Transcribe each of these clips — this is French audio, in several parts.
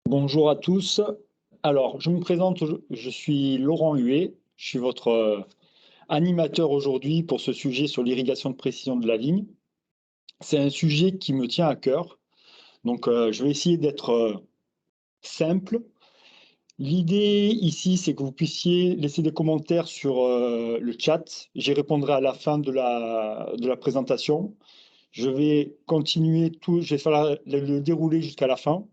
Bonjour à tous. Alors, je me présente, je suis Laurent Huet, je suis votre animateur aujourd'hui pour ce sujet sur l'irrigation de précision de la vigne. C'est un sujet qui me tient à cœur, donc je vais essayer d'être simple. L'idée ici, c'est que vous puissiez laisser des commentaires sur le chat. J'y répondrai à la fin de la présentation. Je vais continuer tout, je vais faire le déroulé jusqu'à la fin.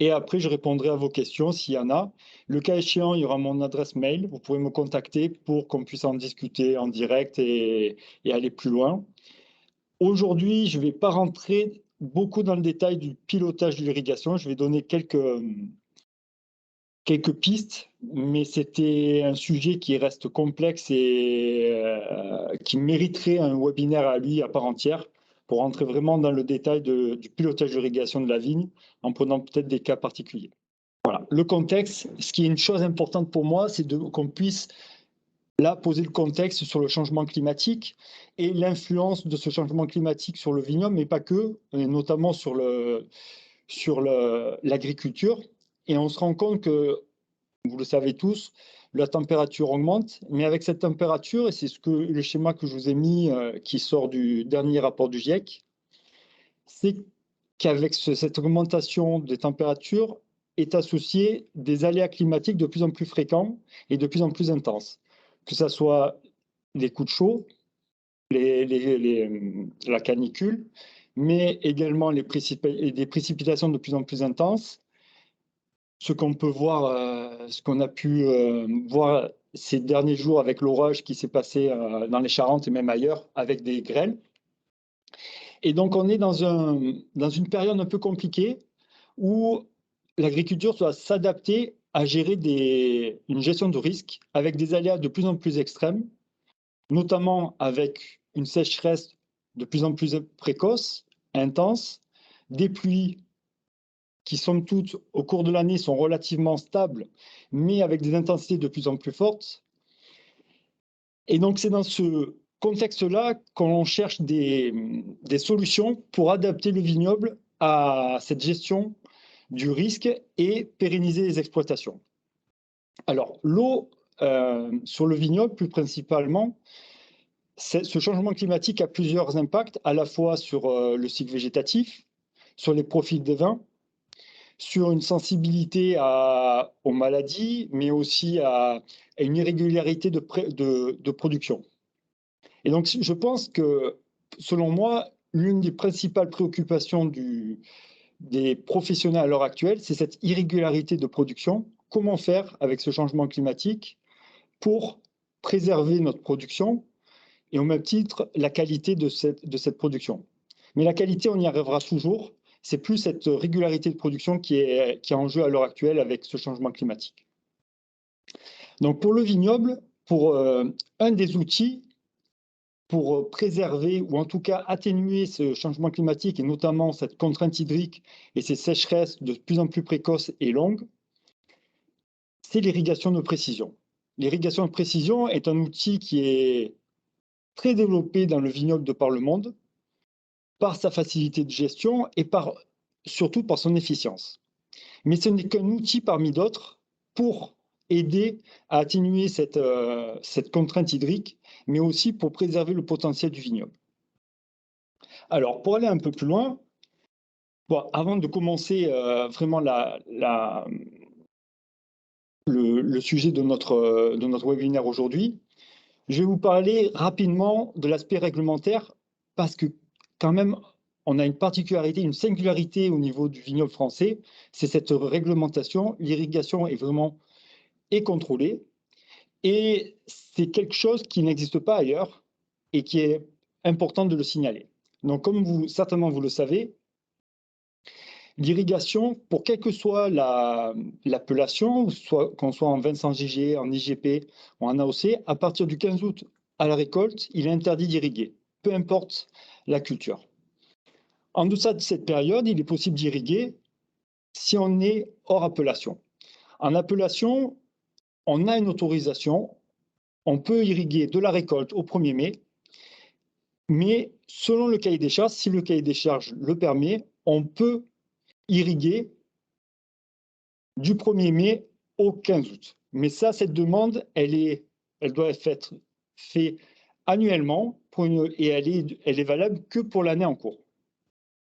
Et après, je répondrai à vos questions s'il y en a. Le cas échéant, il y aura mon adresse mail. Vous pouvez me contacter pour qu'on puisse en discuter en direct et aller plus loin. Aujourd'hui, je ne vais pas rentrer beaucoup dans le détail du pilotage de l'irrigation. Je vais donner quelques pistes, mais c'était un sujet qui reste complexe et qui mériterait un webinaire à lui à part entière pour rentrer vraiment dans le détail du pilotage de l'irrigation de la vigne en prenant peut-être des cas particuliers. Voilà, le contexte, ce qui est une chose importante pour moi, c'est qu'on puisse là poser le contexte sur le changement climatique et l'influence de ce changement climatique sur le vignoble, mais pas que, et notamment sur l'agriculture. Et on se rend compte que, vous le savez tous, la température augmente, mais avec cette température, et c'est le schéma que je vous ai mis, qui sort du dernier rapport du GIEC, c'est qu'avec cette augmentation des températures est associée des aléas climatiques de plus en plus fréquents et de plus en plus intenses, que ce soit les coups de chaud, la canicule, mais également des précipitations de plus en plus intenses. Ce qu'on peut voir, ce qu'on a pu voir ces derniers jours avec l'orage qui s'est passé dans les Charentes et même ailleurs avec des grêles. Et donc, on est dans une période un peu compliquée où l'agriculture doit s'adapter à gérer une gestion de risque avec des aléas de plus en plus extrêmes, notamment avec une sécheresse de plus en plus précoce, intense, des pluies qui, somme toute, au cours de l'année, sont relativement stables, mais avec des intensités de plus en plus fortes. Et donc, c'est dans ce contexte-là qu'on cherche des solutions pour adapter le vignoble à cette gestion du risque et pérenniser les exploitations. Alors, l'eau sur le vignoble, plus principalement, ce changement climatique a plusieurs impacts, à la fois sur le cycle végétatif, sur les profils des vins, sur une sensibilité aux maladies, mais aussi à une irrégularité de production. Et donc, je pense que, selon moi, l'une des principales préoccupations des professionnels à l'heure actuelle, c'est cette irrégularité de production. Comment faire avec ce changement climatique pour préserver notre production et au même titre la qualité de cette production. Mais la qualité, on y arrivera toujours. C'est plus cette régularité de production qui est en jeu à l'heure actuelle avec ce changement climatique. Donc pour le vignoble, pour un des outils pour préserver ou en tout cas atténuer ce changement climatique et notamment cette contrainte hydrique et ces sécheresses de plus en plus précoces et longues, c'est l'irrigation de précision. L'irrigation de précision est un outil qui est très développé dans le vignoble de par le monde, par sa facilité de gestion et surtout par son efficience. Mais ce n'est qu'un outil parmi d'autres pour aider à atténuer cette contrainte hydrique, mais aussi pour préserver le potentiel du vignoble. Alors, pour aller un peu plus loin, avant de commencer vraiment le sujet de notre webinaire aujourd'hui, je vais vous parler rapidement de l'aspect réglementaire parce que quand même, on a une particularité, une singularité au niveau du vignoble français, c'est cette réglementation. L'irrigation est contrôlée et c'est quelque chose qui n'existe pas ailleurs et qui est important de le signaler. Donc, comme certainement vous le savez, l'irrigation, pour quelle que soit l'appellation, qu'on soit en Vincent Giguet, en IGP ou en AOC, à partir du 15 août à la récolte, il est interdit d'irriguer, peu importe la culture. En deçà de cette période, il est possible d'irriguer si on est hors appellation. En appellation, on a une autorisation, on peut irriguer de la récolte au 1er mai, mais selon le cahier des charges, si le cahier des charges le permet, on peut irriguer du 1er mai au 15 août. Mais ça, cette demande, elle doit être faite annuellement et elle est valable que pour l'année en cours.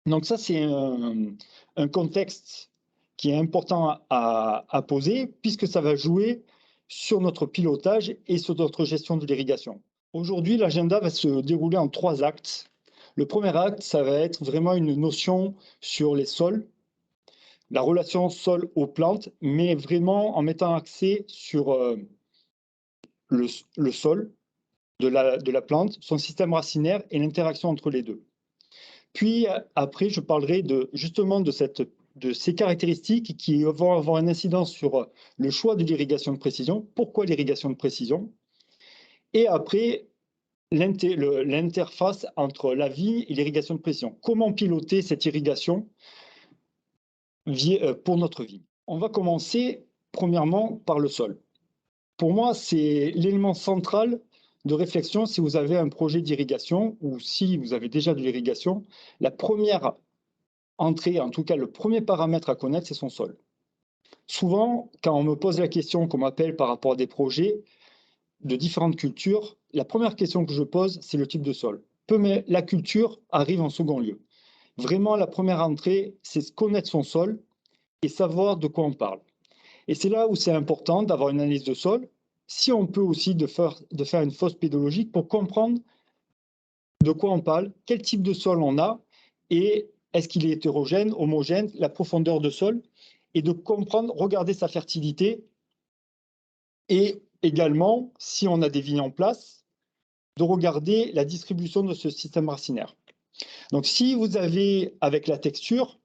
Donc ça, c'est un contexte qui est important à poser puisque ça va jouer sur notre pilotage et sur notre gestion de l'irrigation. Aujourd'hui, l'agenda va se dérouler en 3 actes. Le premier acte, ça va être vraiment une notion sur les sols, la relation sol aux plantes, mais vraiment en mettant accès sur le sol de la plante, son système racinaire et l'interaction entre les deux. Puis après, je parlerai justement de ces caractéristiques qui vont avoir une incidence sur le choix de l'irrigation de précision. Pourquoi l'irrigation de précision? Et après, l'interface entre la vigne et l'irrigation de précision. Comment piloter cette irrigation pour notre vigne? On va commencer premièrement par le sol. Pour moi, c'est l'élément central de réflexion si vous avez un projet d'irrigation ou si vous avez déjà de l'irrigation. La première entrée, en tout cas le premier paramètre à connaître, c'est son sol. Souvent, quand on me pose la question, qu'on m'appelle par rapport à des projets de différentes cultures, la première question que je pose, c'est le type de sol. Mais la culture arrive en second lieu. Vraiment, la première entrée, c'est connaître son sol et savoir de quoi on parle. Et c'est là où c'est important d'avoir une analyse de sol, si on peut aussi de faire une fosse pédologique pour comprendre de quoi on parle, quel type de sol on a, et est-ce qu'il est hétérogène, homogène, la profondeur de sol, et de comprendre, regarder sa fertilité, et également, si on a des vignes en place, de regarder la distribution de ce système racinaire. Donc si vous avez, avec la texture,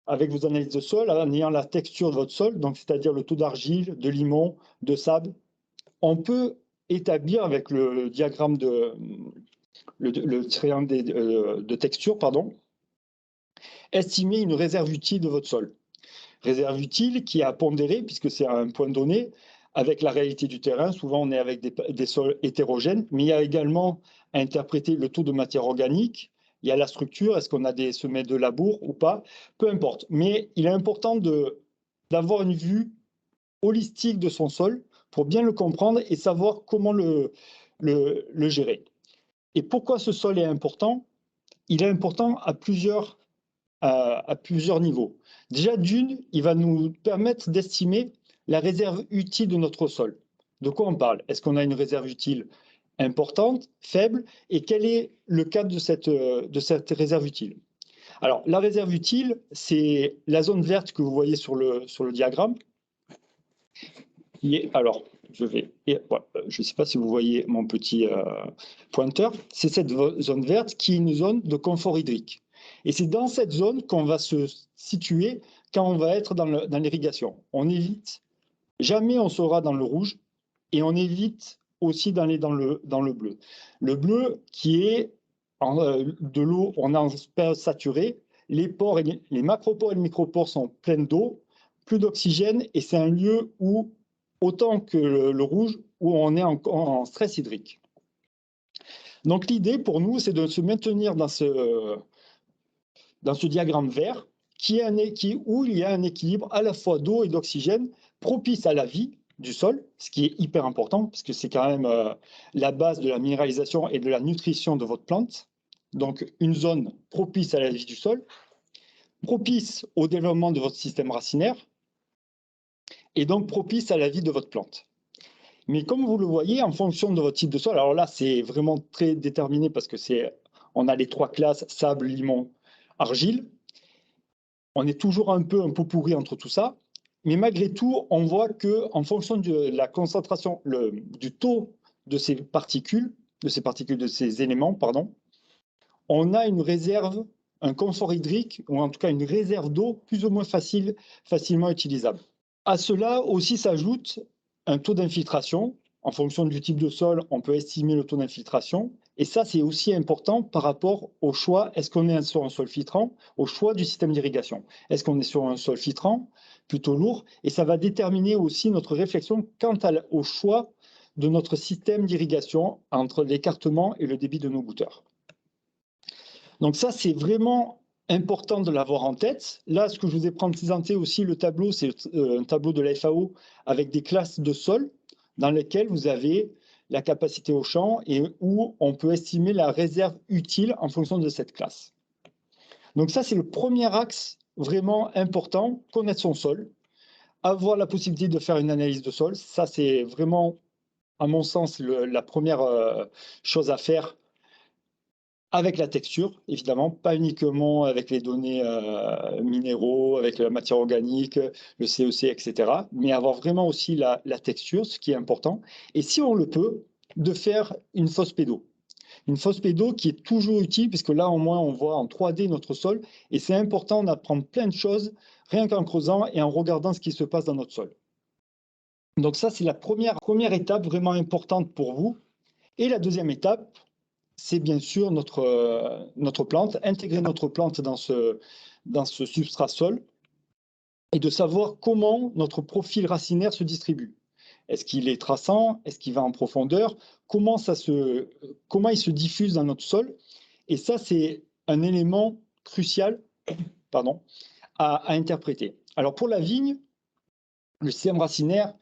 avec vos analyses de sol, en ayant la texture de votre sol, donc c'est-à-dire le taux d'argile, de limon, de sable, on peut établir avec le diagramme le triangle de texture, estimer une réserve utile de votre sol. Réserve utile qui est à pondérer, puisque c'est un point donné, avec la réalité du terrain. Souvent, on est avec des sols hétérogènes, mais il y a également à interpréter le taux de matière organique. Il y a la structure, est-ce qu'on a des semets de labour ou pas? Peu importe. Mais il est important d'avoir une vue holistique de son sol pour bien le comprendre et savoir comment le gérer. Et pourquoi ce sol est important? Il est important à plusieurs niveaux. Déjà, d'une, il va nous permettre d'estimer la réserve utile de notre sol. De quoi on parle? Est-ce qu'on a une réserve utile importante, faible? Et quel est le cadre de cette réserve utile? Alors, la réserve utile, c'est la zone verte que vous voyez sur le diagramme. Alors, je ne sais pas si vous voyez mon petit pointeur. C'est cette zone verte qui est une zone de confort hydrique. Et c'est dans cette zone qu'on va se situer quand on va être dans l'irrigation. On évite, jamais on sera dans le rouge, et on évite aussi d'aller dans le bleu. Le bleu qui est de l'eau, on est en période saturée, les macropores et les micropores sont pleins d'eau, plus d'oxygène, et c'est un lieu où, autant que le rouge, où on est en stress hydrique. Donc l'idée pour nous, c'est de se maintenir dans ce diagramme vert où il y a un équilibre à la fois d'eau et d'oxygène propice à la vie du sol, ce qui est hyper important, parce que c'est quand même la base de la minéralisation et de la nutrition de votre plante. Donc une zone propice à la vie du sol, propice au développement de votre système racinaire, et donc propice à la vie de votre plante. Mais comme vous le voyez, en fonction de votre type de sol, alors là, c'est vraiment très déterminé parce que on a les 3 classes, sable, limon, argile. On est toujours un peu pourri entre tout ça. Mais malgré tout, on voit qu'en fonction de la concentration, du taux de ces particules, de ces éléments, on a une réserve, un confort hydrique, ou en tout cas une réserve d'eau plus ou moins facilement utilisable. À cela aussi s'ajoute un taux d'infiltration. En fonction du type de sol, on peut estimer le taux d'infiltration. Et ça, c'est aussi important par rapport au choix. Est-ce qu'on est sur un sol filtrant? Au choix du système d'irrigation. Est-ce qu'on est sur un sol filtrant, plutôt lourd? Et ça va déterminer aussi notre réflexion quant au choix de notre système d'irrigation entre l'écartement et le débit de nos goutteurs. Donc ça, c'est vraiment important de l'avoir en tête. Là, ce que je vous ai présenté aussi, le tableau, c'est un tableau de la FAO avec des classes de sol dans lesquelles vous avez la capacité au champ et où on peut estimer la réserve utile en fonction de cette classe. Donc ça, c'est le premier axe vraiment important, connaître son sol, avoir la possibilité de faire une analyse de sol. Ça, c'est vraiment, à mon sens, la première chose à faire avec la texture, évidemment, pas uniquement avec les données minéraux, avec la matière organique, le CEC, etc., mais avoir vraiment aussi la texture, ce qui est important. Et si on le peut, de faire une fausse pédo. Une fausse pédo qui est toujours utile, puisque là, au moins, on voit en 3D notre sol, et c'est important d'apprendre plein de choses, rien qu'en creusant et en regardant ce qui se passe dans notre sol. Donc ça, c'est la première étape vraiment importante pour vous. Et la deuxième étape, c'est bien sûr notre plante, intégrer notre plante dans ce substrat sol et de savoir comment notre profil racinaire se distribue. Est-ce qu'il est traçant? Est-ce qu'il va en profondeur? Comment il se diffuse dans notre sol? Et ça, c'est un élément crucial à interpréter. Alors pour la vigne, le système racinaire,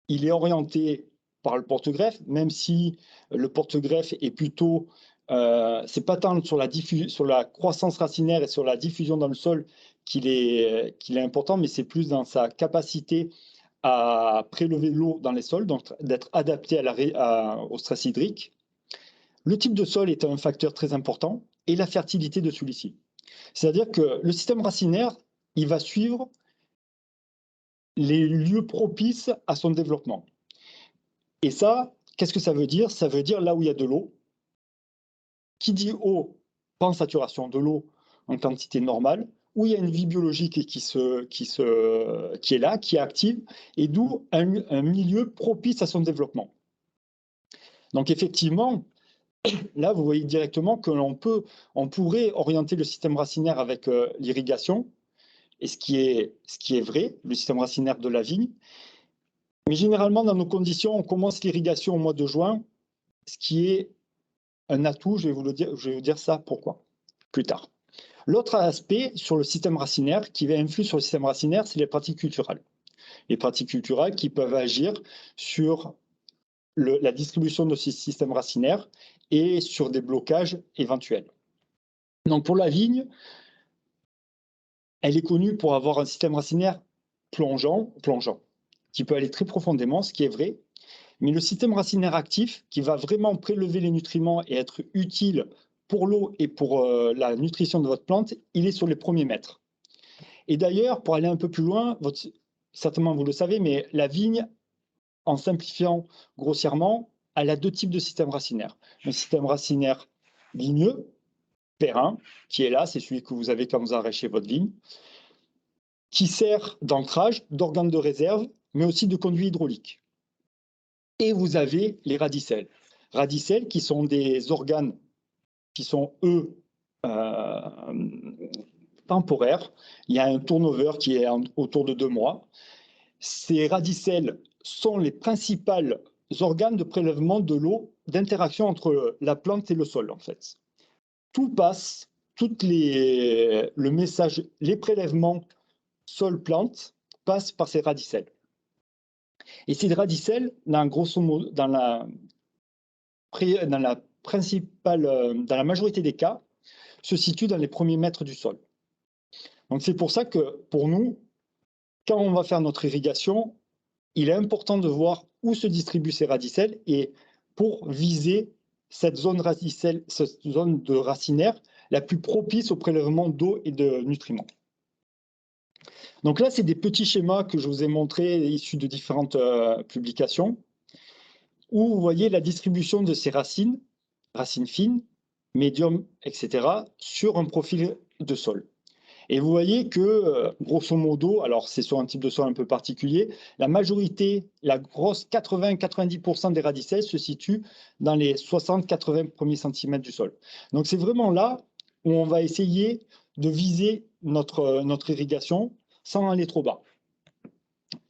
il est orienté par le porte-greffe, même si le porte-greffe est plutôt, c'est pas tant sur la croissance racinaire et sur la diffusion dans le sol qu'il est important, mais c'est plus dans sa capacité à prélever l'eau dans les sols, donc d'être adapté au stress hydrique. Le type de sol est un facteur très important et la fertilité de celui-ci. C'est-à-dire que le système racinaire, il va suivre les lieux propices à son développement. Et ça, qu'est-ce que ça veut dire? Ça veut dire là où il y a de l'eau. Qui dit eau, pense saturation de l'eau en quantité normale, où il y a une vie biologique qui est là, qui est active, et d'où un milieu propice à son développement. Donc effectivement, là, vous voyez directement que on pourrait orienter le système racinaire avec l'irrigation, et ce qui est vrai, le système racinaire de la vigne. Mais généralement, dans nos conditions, on commence l'irrigation au mois de juin, ce qui est un atout, je vais vous dire ça pourquoi, plus tard. L'autre aspect sur le système racinaire, qui va influer sur le système racinaire, c'est les pratiques culturales. Les pratiques culturales qui peuvent agir sur la distribution de ce système racinaire et sur des blocages éventuels. Donc pour la vigne, elle est connue pour avoir un système racinaire plongeant, qui peut aller très profondément, ce qui est vrai, mais le système racinaire actif, qui va vraiment prélever les nutriments et être utile pour l'eau et pour la nutrition de votre plante, il est sur les premiers mètres. Et d'ailleurs, pour aller un peu plus loin, certainement vous le savez, mais la vigne, en simplifiant grossièrement, elle a deux types de systèmes racinaires. Un système racinaire ligneux, périn, qui est là, c'est celui que vous avez quand vous arrachez votre vigne, qui sert d'ancrage, d'organe de réserve, mais aussi de conduit hydraulique. Et vous avez les radicelles. Radicelles qui sont des organes qui sont, eux, temporaires. Il y a un turnover qui est autour de 2 mois. Ces radicelles sont les principaux organes de prélèvement de l'eau, d'interaction entre la plante et le sol, en fait. Tout passe, le message, les prélèvements sol-plante passent par ces radicelles. Et ces radicelles, grosso modo, dans la majorité des cas, se situent dans les premiers mètres du sol. Donc c'est pour ça que pour nous, quand on va faire notre irrigation, il est important de voir où se distribuent ces radicelles et pour viser cette zone de racinaire la plus propice au prélèvement d'eau et de nutriments. Donc là, c'est des petits schémas que je vous ai montrés issus de différentes publications, où vous voyez la distribution de ces racines fines, médium, etc., sur un profil de sol. Et vous voyez que, grosso modo, alors c'est sur un type de sol un peu particulier, la majorité, la grosse 80-90% des radicelles se situent dans les 60-80 premiers centimètres du sol. Donc c'est vraiment là où on va essayer de viser notre irrigation sans aller trop bas.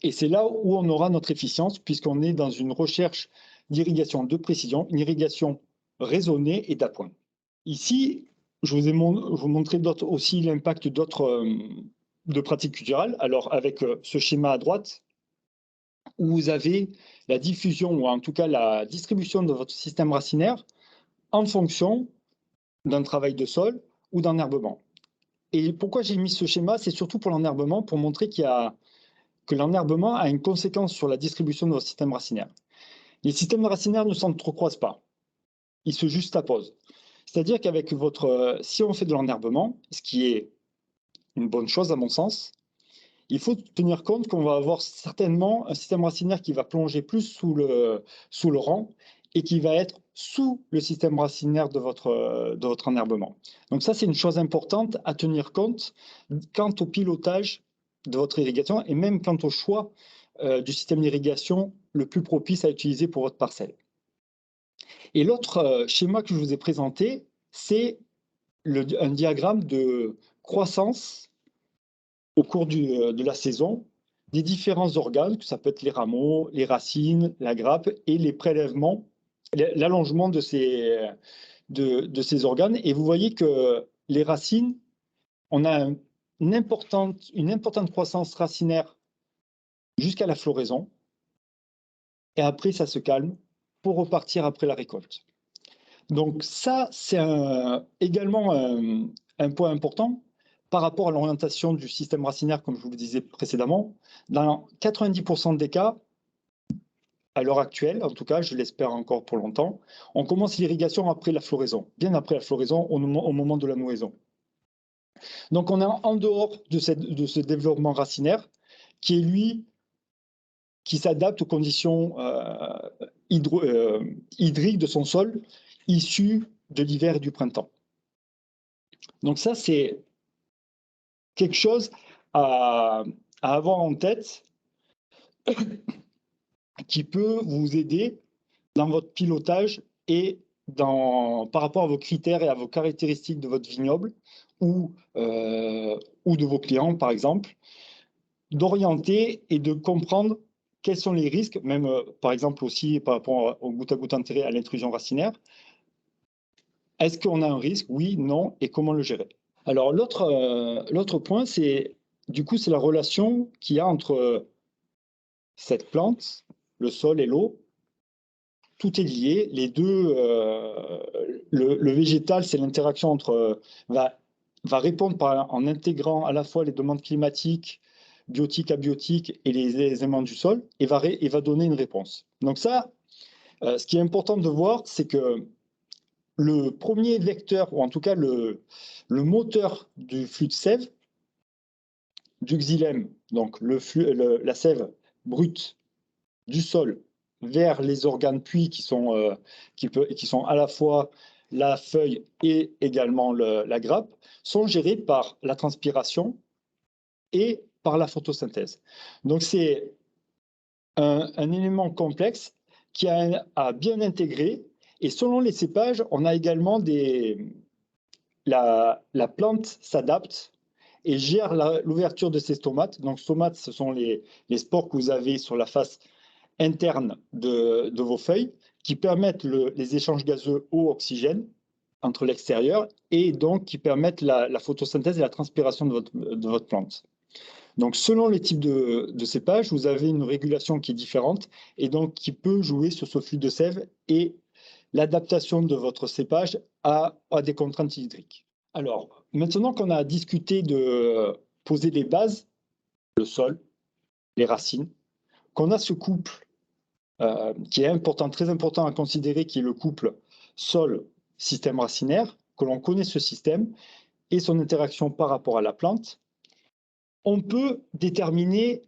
Et c'est là où on aura notre efficience, puisqu'on est dans une recherche d'irrigation de précision, une irrigation raisonnée et d'appoint. Ici, je vous montrer aussi l'impact d'autres de pratiques culturelles. Alors, avec ce schéma à droite, où vous avez la diffusion, ou en tout cas la distribution de votre système racinaire en fonction d'un travail de sol ou d'enherbement. Et pourquoi j'ai mis ce schéma? C'est surtout pour l'enherbement, pour montrer que l'enherbement a une conséquence sur la distribution de votre système racinaire. Les systèmes racinaires ne s'entrecroisent pas, ils se juxtaposent. C'est-à-dire qu'avec si on fait de l'enherbement, ce qui est une bonne chose à mon sens, il faut tenir compte qu'on va avoir certainement un système racinaire qui va plonger plus sous le rang et qui va être sous le système racinaire de votre enherbement. Donc ça, c'est une chose importante à tenir compte quant au pilotage de votre irrigation et même quant au choix du système d'irrigation le plus propice à utiliser pour votre parcelle. Et l'autre schéma que je vous ai présenté, c'est un diagramme de croissance au cours de la saison des différents organes, que ça peut être les rameaux, les racines, la grappe et les prélèvements, l'allongement de ces organes. Et vous voyez que les racines, on a une importante croissance racinaire jusqu'à la floraison. Et après, ça se calme pour repartir après la récolte. Donc ça, c'est également un point important par rapport à l'orientation du système racinaire, comme je vous le disais précédemment. Dans 90% des cas, à l'heure actuelle, en tout cas, je l'espère encore pour longtemps, on commence l'irrigation après la floraison, bien après la floraison, au moment de la nouaison. Donc on est en dehors de ce développement racinaire qui est, lui, qui s'adapte aux conditions hydriques de son sol, issues de l'hiver et du printemps. Donc ça, c'est quelque chose à avoir en tête qui peut vous aider dans votre pilotage et par rapport à vos critères et à vos caractéristiques de votre vignoble ou de vos clients, par exemple, d'orienter et de comprendre quels sont les risques, même par exemple aussi par rapport au goutte-à-goutte enterré à l'intrusion racinaire. Est-ce qu'on a un risque? Oui, non, et comment le gérer? Alors l'autre point, c'est la relation qu'il y a entre cette plante, le sol et l'eau. Tout est lié. Les deux, le végétal, c'est l'interaction entre va répondre en intégrant à la fois les demandes climatiques, biotiques, abiotiques et les éléments du sol, et va donner une réponse. Donc ça, ce qui est important de voir, c'est que le premier vecteur, ou en tout cas le moteur du flux de sève, du xylème, donc la sève brute du sol vers les organes puits qui sont à la fois la feuille et également la grappe, sont gérés par la transpiration et par la photosynthèse. Donc c'est un élément complexe qui a à bien intégrer, et selon les cépages, on a également la plante s'adapte et gère l'ouverture de ses stomates. Donc stomates, ce sont les spores que vous avez sur la face interne de vos feuilles qui permettent les échanges gazeux eau-oxygène entre l'extérieur et donc qui permettent la photosynthèse et la transpiration de votre plante. Donc selon les types de cépages, vous avez une régulation qui est différente et donc qui peut jouer sur ce flux de sève et l'adaptation de votre cépage à des contraintes hydriques. Alors, maintenant qu'on a discuté de poser les bases, le sol, les racines, qu'on a ce couple qui est important, très important à considérer, qui est le couple sol-système racinaire, que l'on connaît ce système et son interaction par rapport à la plante, on peut déterminer,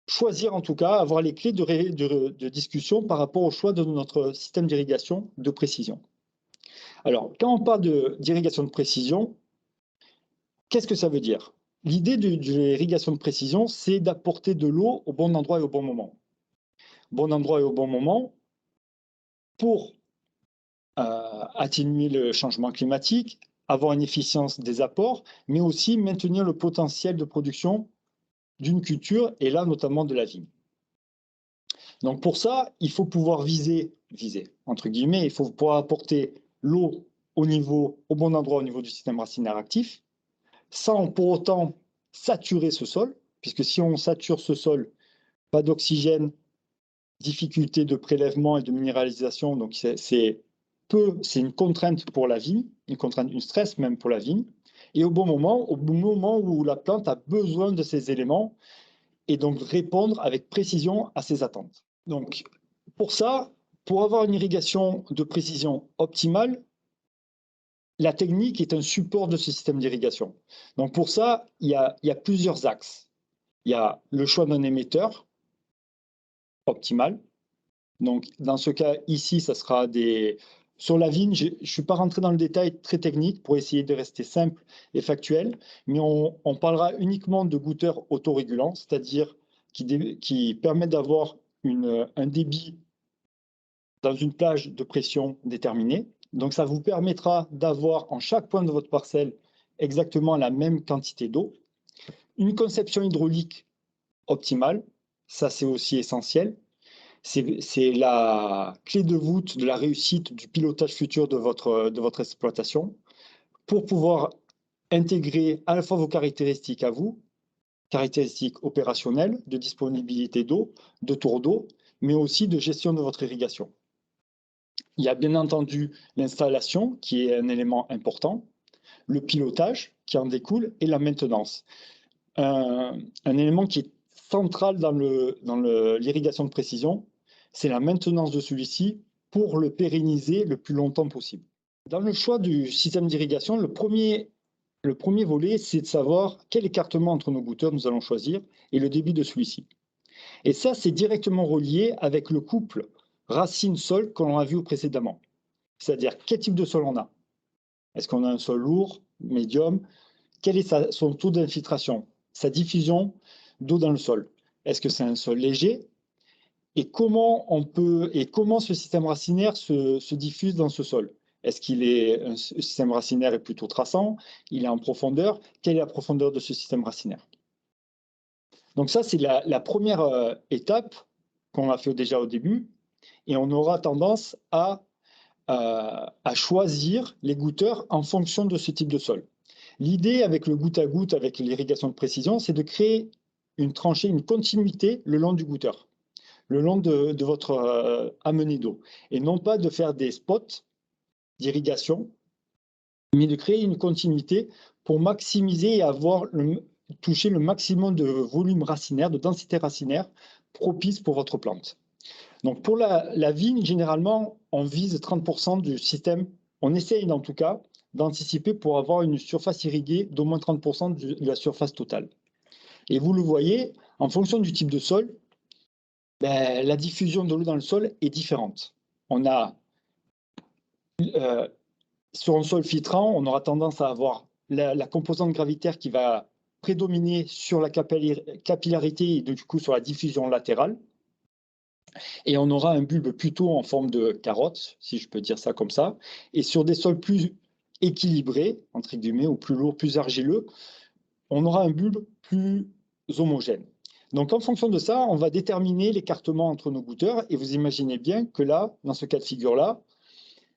choisir en tout cas, avoir les clés de discussion par rapport au choix de notre système d'irrigation de précision. Alors, quand on parle d'irrigation de précision, qu'est-ce que ça veut dire? L'idée de l'irrigation de précision, c'est d'apporter de l'eau au bon endroit et au bon moment. Bon endroit et au bon moment pour atténuer le changement climatique, avoir une efficience des apports, mais aussi maintenir le potentiel de production d'une culture, et là notamment de la vigne. Donc pour ça, il faut pouvoir viser, entre guillemets, il faut pouvoir apporter l'eau au bon endroit au niveau du système racinaire actif, sans pour autant saturer ce sol, puisque si on sature ce sol, pas d'oxygène, difficulté de prélèvement et de minéralisation, donc c'est une contrainte pour la vigne, une contrainte, une stress même pour la vigne, et au bon moment où la plante a besoin de ces éléments, et donc répondre avec précision à ses attentes. Donc pour ça, pour avoir une irrigation de précision optimale, la technique est un support de ce système d'irrigation. Donc pour ça, il y a plusieurs axes. Il y a le choix d'un émetteur optimal. Donc dans ce cas ici, ça sera des... Sur la vigne, je ne suis pas rentré dans le détail très technique pour essayer de rester simple et factuel, mais on parlera uniquement de goûteurs autorégulants, c'est-à-dire qui permettent d'avoir un débit dans une plage de pression déterminée. Donc ça vous permettra d'avoir en chaque point de votre parcelle exactement la même quantité d'eau. Une conception hydraulique optimale, ça c'est aussi essentiel. C'est la clé de voûte de la réussite du pilotage futur de votre exploitation pour pouvoir intégrer à la fois vos caractéristiques à vous, caractéristiques opérationnelles, de disponibilité d'eau, de tour d'eau, mais aussi de gestion de votre irrigation. Il y a bien entendu l'installation qui est un élément important, le pilotage qui en découle et la maintenance. Un élément qui est central dans l'irrigation de précision, c'est la maintenance de celui-ci pour le pérenniser le plus longtemps possible. Dans le choix du système d'irrigation, le premier volet, c'est de savoir quel écartement entre nos goutteurs nous allons choisir et le débit de celui-ci. Et ça, c'est directement relié avec le couple racine-sol que l'on a vu précédemment. C'est-à-dire quel type de sol on a. Est-ce qu'on a un sol lourd, médium? Quel est son taux d'infiltration, sa diffusion d'eau dans le sol? Est-ce que c'est un sol léger? Et comment ce système racinaire se diffuse dans ce sol? Est-ce qu'il est un système racinaire est plutôt traçant? Il est en profondeur? Quelle est la profondeur de ce système racinaire? Donc ça, c'est la première étape qu'on a fait déjà au début, et on aura tendance à choisir les goutteurs en fonction de ce type de sol. L'idée avec le goutte à goutte, avec l'irrigation de précision, c'est de créer une tranchée, une continuité le long du goutteur, le long de votre amenée d'eau, et non pas de faire des spots d'irrigation, mais de créer une continuité pour maximiser et toucher le maximum de volume racinaire, de densité racinaire propice pour votre plante. Donc pour la vigne, généralement, on vise 30% du système. On essaye en tout cas d'anticiper pour avoir une surface irriguée d'au moins 30% de la surface totale. Et vous le voyez, en fonction du type de sol, la diffusion de l'eau dans le sol est différente. On a, sur un sol filtrant, on aura tendance à avoir la composante gravitaire qui va prédominer sur la capillarité et du coup sur la diffusion latérale. Et on aura un bulbe plutôt en forme de carotte, si je peux dire ça comme ça. Et sur des sols plus équilibrés, entre guillemets, ou plus lourds, plus argileux, on aura un bulbe plus homogène. Donc en fonction de ça, on va déterminer l'écartement entre nos goutteurs. Et vous imaginez bien que là, dans ce cas de figure-là,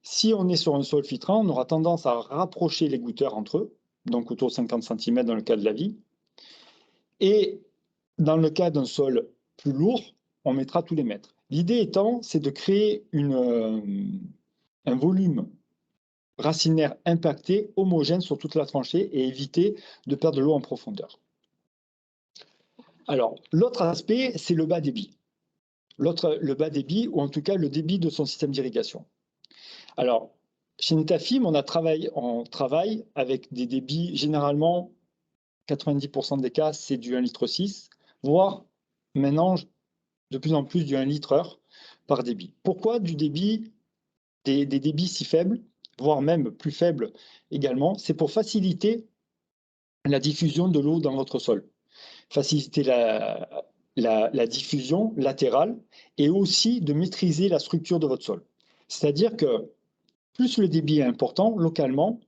si on est sur un sol filtrant, on aura tendance à rapprocher les goutteurs entre eux, donc autour de 50 cm dans le cas de la vie. Et dans le cas d'un sol plus lourd, on mettra tous les mètres. L'idée étant, c'est de créer un volume racinaire impacté, homogène sur toute la tranchée et éviter de perdre de l'eau en profondeur. Alors, l'autre aspect, c'est le bas débit. Le bas débit, ou en tout cas le débit de son système d'irrigation. Alors, chez Netafim, on travaille avec des débits, généralement, 90% des cas, c'est du 1,6 litre, voire maintenant, de plus en plus du 1 litre heure par débit. Pourquoi des débits si faibles, voire même plus faibles également? C'est pour faciliter la diffusion de l'eau dans votre sol, faciliter la diffusion latérale et aussi de maîtriser la structure de votre sol. C'est-à-dire que plus le débit est important localement,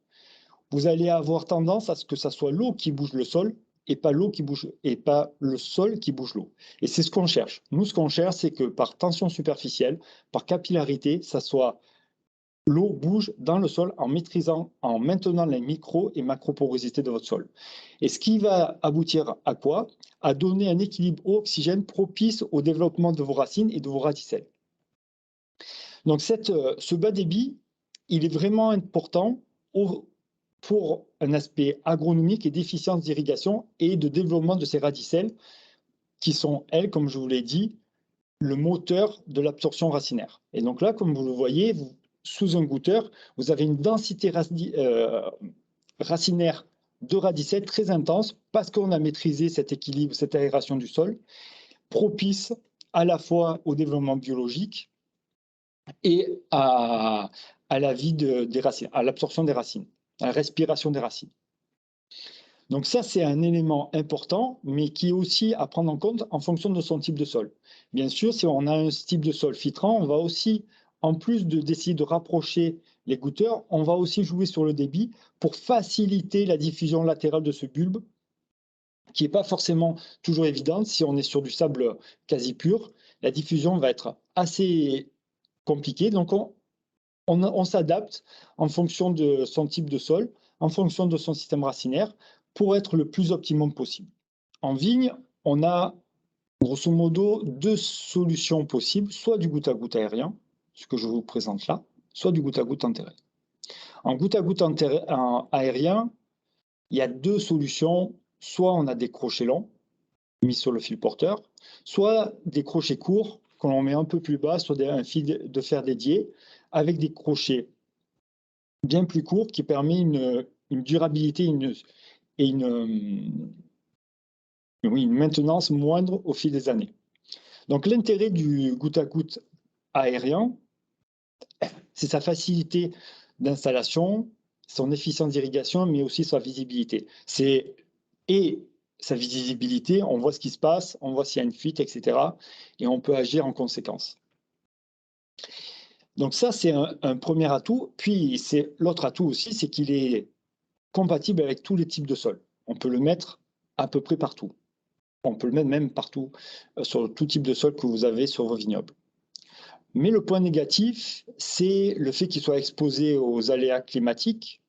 vous allez avoir tendance à ce que ça soit l'eau qui bouge le sol et pas le sol qui bouge l'eau. Et c'est ce qu'on cherche. Nous, ce qu'on cherche, c'est que par tension superficielle, par capillarité, ça soit l'eau bouge dans le sol en maintenant les micro et macroporosités de votre sol. Et ce qui va aboutir à quoi? À donner un équilibre eau-oxygène propice au développement de vos racines et de vos radicelles. Donc ce bas débit, il est vraiment important pour un aspect agronomique et d'efficience d'irrigation et de développement de ces radicelles qui sont, elles, comme je vous l'ai dit, le moteur de l'absorption racinaire. Et donc là, comme vous le voyez, sous un goutteur, vous avez une densité racinaire de radicelles très intense parce qu'on a maîtrisé cet équilibre, cette aération du sol, propice à la fois au développement biologique et à la vie des racines, à l'absorption des racines, à la respiration des racines. Donc ça, c'est un élément important, mais qui est aussi à prendre en compte en fonction de son type de sol. Bien sûr, si on a un type de sol filtrant, on va aussi, en plus d'essayer de rapprocher les goutteurs, on va aussi jouer sur le débit pour faciliter la diffusion latérale de ce bulbe, qui n'est pas forcément toujours évidente. Si on est sur du sable quasi pur, la diffusion va être assez compliquée. Donc on s'adapte en fonction de son type de sol, en fonction de son système racinaire, pour être le plus optimum possible. En vigne, on a grosso modo deux solutions possibles, soit du goutte à goutte aérien, ce que je vous présente là, soit du goutte à goutte enterré. En goutte à goutte aérien, il y a deux solutions, soit on a des crochets longs mis sur le fil porteur, soit des crochets courts que l'on met un peu plus bas sur un fil de fer dédié, avec des crochets bien plus courts qui permet une durabilité et une maintenance moindre au fil des années. Donc l'intérêt du goutte à goutte aérien, c'est sa facilité d'installation, son efficience d'irrigation, mais aussi sa visibilité. Et sa visibilité, on voit ce qui se passe, on voit s'il y a une fuite, etc. Et on peut agir en conséquence. Donc ça, c'est un premier atout. Puis l'autre atout aussi, c'est qu'il est compatible avec tous les types de sols. On peut le mettre à peu près partout. On peut le mettre même partout, sur tout type de sol que vous avez sur vos vignobles. Mais le point négatif, c'est le fait qu'il soit exposé aux aléas climatiques,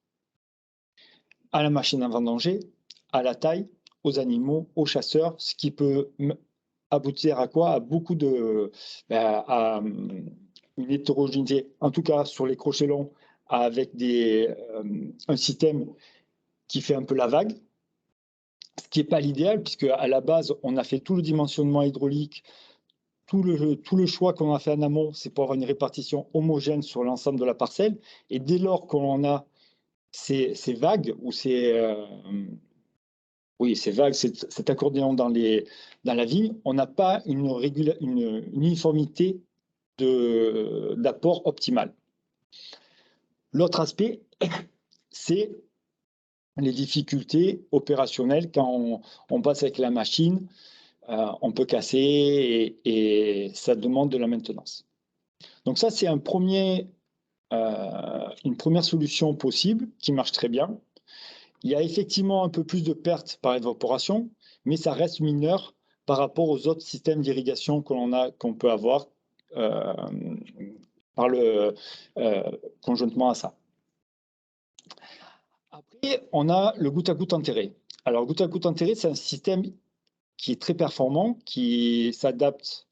à la machine à vendanger, à la taille, aux animaux, aux chasseurs, ce qui peut aboutir à quoi? À beaucoup à une hétérogénéité, en tout cas sur les crochets longs, avec un système qui fait un peu la vague, ce qui n'est pas l'idéal, puisque à la base, on a fait tout le dimensionnement hydraulique, tout le choix qu'on a fait en amont, c'est pour avoir une répartition homogène sur l'ensemble de la parcelle. Et dès lors qu'on a ces vagues, ou ces vagues, cet accordéon dans la vigne, on n'a pas une uniformité d'apport optimal. L'autre aspect, c'est les difficultés opérationnelles quand on passe avec la machine. On peut casser et ça demande de la maintenance. Donc ça, c'est une première solution possible qui marche très bien. Il y a effectivement un peu plus de pertes par évaporation, mais ça reste mineur par rapport aux autres systèmes d'irrigation qu'on peut avoir conjointement à ça. Après, on a le goutte à goutte enterré. Alors, goutte à goutte enterré, c'est un système qui est très performant, qui s'adapte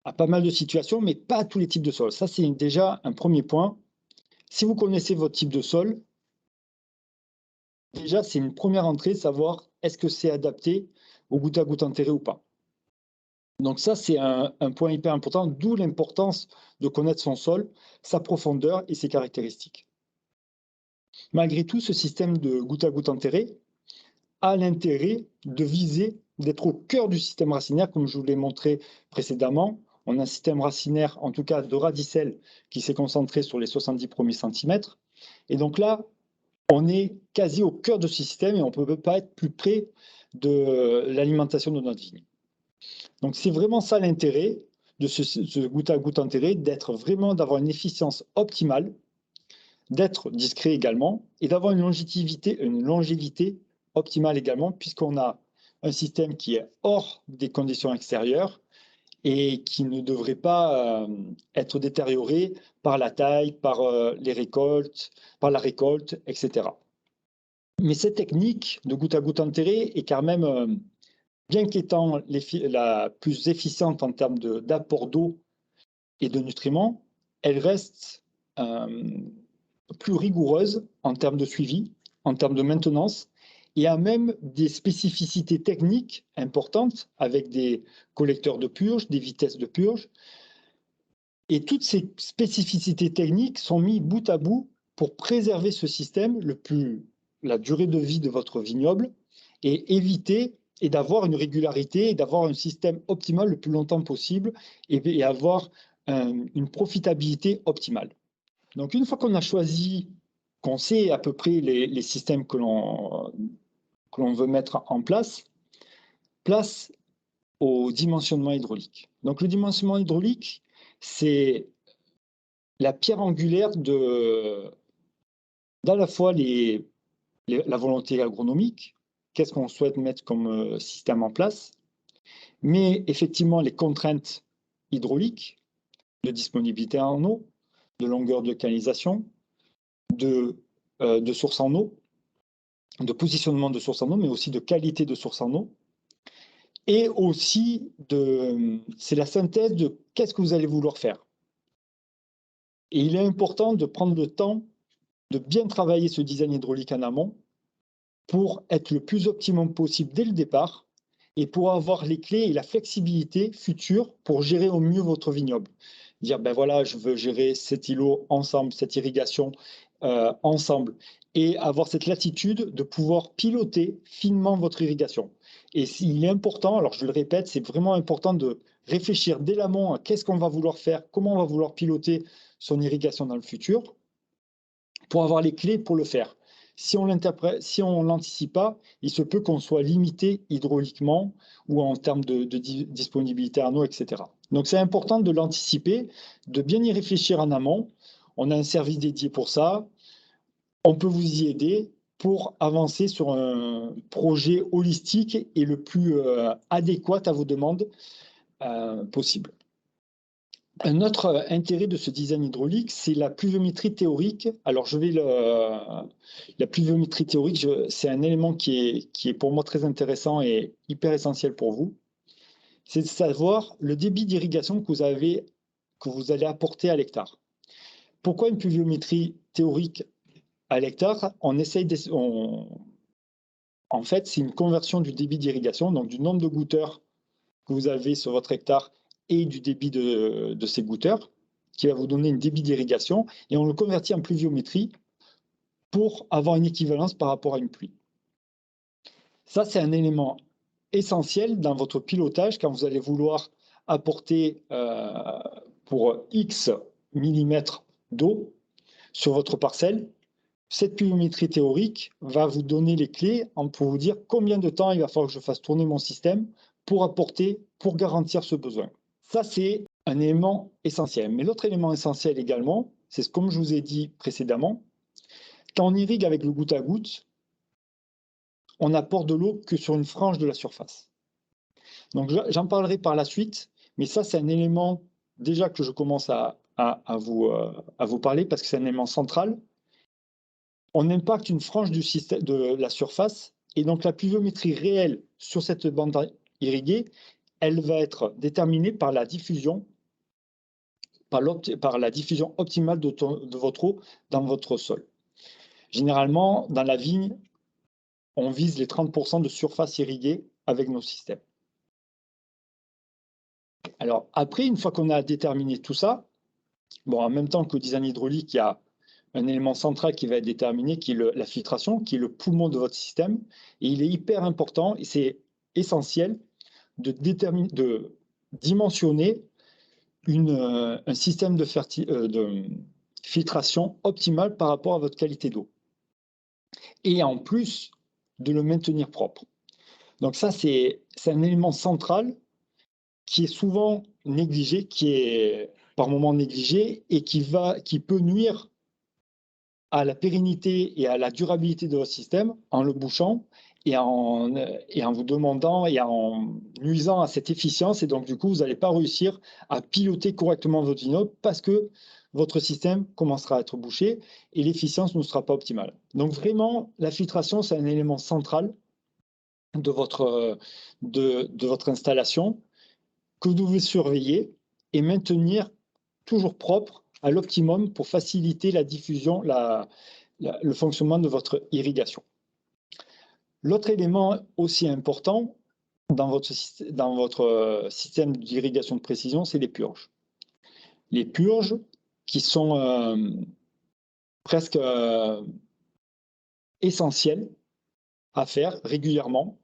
à pas mal de situations, mais pas à tous les types de sols. Ça, c'est déjà un premier point. Si vous connaissez votre type de sol, déjà, c'est une première entrée, savoir est-ce que c'est adapté au goutte à goutte enterré ou pas. Donc ça, c'est un point hyper important, d'où l'importance de connaître son sol, sa profondeur et ses caractéristiques. Malgré tout, ce système de goutte à goutte enterré a l'intérêt de viser, d'être au cœur du système racinaire, comme je vous l'ai montré précédemment. On a un système racinaire, en tout cas de radicelle, qui s'est concentré sur les 70 premiers centimètres. Et donc là, on est quasi au cœur de ce système et on ne peut pas être plus près de l'alimentation de notre vigne. Donc c'est vraiment ça l'intérêt de ce goutte à goutte enterré, d'avoir une efficience optimale, d'être discret également et d'avoir une longévité optimale également, puisqu'on a un système qui est hors des conditions extérieures et qui ne devrait pas être détérioré par la taille, par les récoltes, par la récolte, etc. Mais cette technique de goutte à goutte enterré est quand même, bien qu'étant la plus efficiente en termes d'apport d'eau et de nutriments, elle reste plus rigoureuse en termes de suivi, en termes de maintenance, et a même des spécificités techniques importantes avec des collecteurs de purge, des vitesses de purge. Et toutes ces spécificités techniques sont mises bout à bout pour préserver ce système, la durée de vie de votre vignoble, et éviter et d'avoir une régularité et d'avoir un système optimal le plus longtemps possible et avoir une profitabilité optimale. Donc, une fois qu'on a choisi, qu'on sait à peu près les systèmes que l'on veut mettre en place, place au dimensionnement hydraulique. Donc, le dimensionnement hydraulique, c'est la pierre angulaire d'à la fois la volonté agronomique, qu'est-ce qu'on souhaite mettre comme système en place, mais effectivement les contraintes hydrauliques, de disponibilité en eau, de longueur de canalisation, de source en eau, de positionnement de source en eau, mais aussi de qualité de source en eau. Et aussi, c'est la synthèse de qu'est-ce que vous allez vouloir faire. Et il est important de prendre le temps de bien travailler ce design hydraulique en amont pour être le plus optimum possible dès le départ et pour avoir les clés et la flexibilité future pour gérer au mieux votre vignoble. Dire, ben voilà, je veux gérer cet îlot ensemble, cette irrigation ensemble, et avoir cette latitude de pouvoir piloter finement votre irrigation. Et il est important, alors je le répète, c'est vraiment important de réfléchir dès l'amont à qu'est-ce qu'on va vouloir faire, comment on va vouloir piloter son irrigation dans le futur, pour avoir les clés pour le faire. Si on ne l'anticipe pas, il se peut qu'on soit limité hydrauliquement ou en termes de disponibilité en eau, etc. Donc c'est important de l'anticiper, de bien y réfléchir en amont. On a un service dédié pour ça. On peut vous y aider pour avancer sur un projet holistique et le plus adéquat à vos demandes possible. Un autre intérêt de ce design hydraulique, c'est la pluviométrie théorique. Alors, la pluviométrie théorique, c'est un élément qui est pour moi très intéressant et hyper essentiel pour vous. C'est de savoir le débit d'irrigation que vous allez apporter à l'hectare. Pourquoi une pluviométrie théorique à l'hectare? En fait, c'est une conversion du débit d'irrigation, donc du nombre de goutteurs que vous avez sur votre hectare et du débit de ces goutteurs, qui va vous donner une débit d'irrigation, et on le convertit en pluviométrie pour avoir une équivalence par rapport à une pluie. Ça, c'est un élément essentiel dans votre pilotage quand vous allez vouloir apporter pour X millimètres d'eau sur votre parcelle. Cette pluviométrie théorique va vous donner les clés pour vous dire combien de temps il va falloir que je fasse tourner mon système pour garantir ce besoin. Ça, c'est un élément essentiel. Mais l'autre élément essentiel également, c'est comme je vous ai dit précédemment, quand on irrigue avec le goutte à goutte, on n'apporte de l'eau que sur une frange de la surface. Donc j'en parlerai par la suite, mais ça, c'est un élément déjà que je commence à vous parler parce que c'est un élément central. On impacte une frange de la surface et donc la pluviométrie réelle sur cette bande irriguée, elle va être déterminée par la diffusion optimale de votre eau dans votre sol. Généralement, dans la vigne, on vise les 30% de surface irriguée avec nos systèmes. Alors après, une fois qu'on a déterminé tout ça, bon, en même temps que le design hydraulique, il y a un élément central qui va être déterminé, qui est la filtration, qui est le poumon de votre système. Et il est hyper important, et c'est essentiel, de dimensionner un système de filtration optimal par rapport à votre qualité d'eau. Et en plus, de le maintenir propre. Donc ça, c'est un élément central qui est souvent négligé, qui est par moments négligé et qui peut nuire à la pérennité et à la durabilité de votre système en le bouchant et en vous demandant et en nuisant à cette efficience. Et donc, du coup, vous n'allez pas réussir à piloter correctement votre vignoble parce que votre système commencera à être bouché et l'efficience ne sera pas optimale. Donc, vraiment, la filtration, c'est un élément central de votre installation que vous devez surveiller et maintenir toujours propre à l'optimum pour faciliter la diffusion, le fonctionnement de votre irrigation. L'autre élément aussi important dans votre système d'irrigation de précision, c'est les purges. Les purges qui sont presque essentielles à faire régulièrement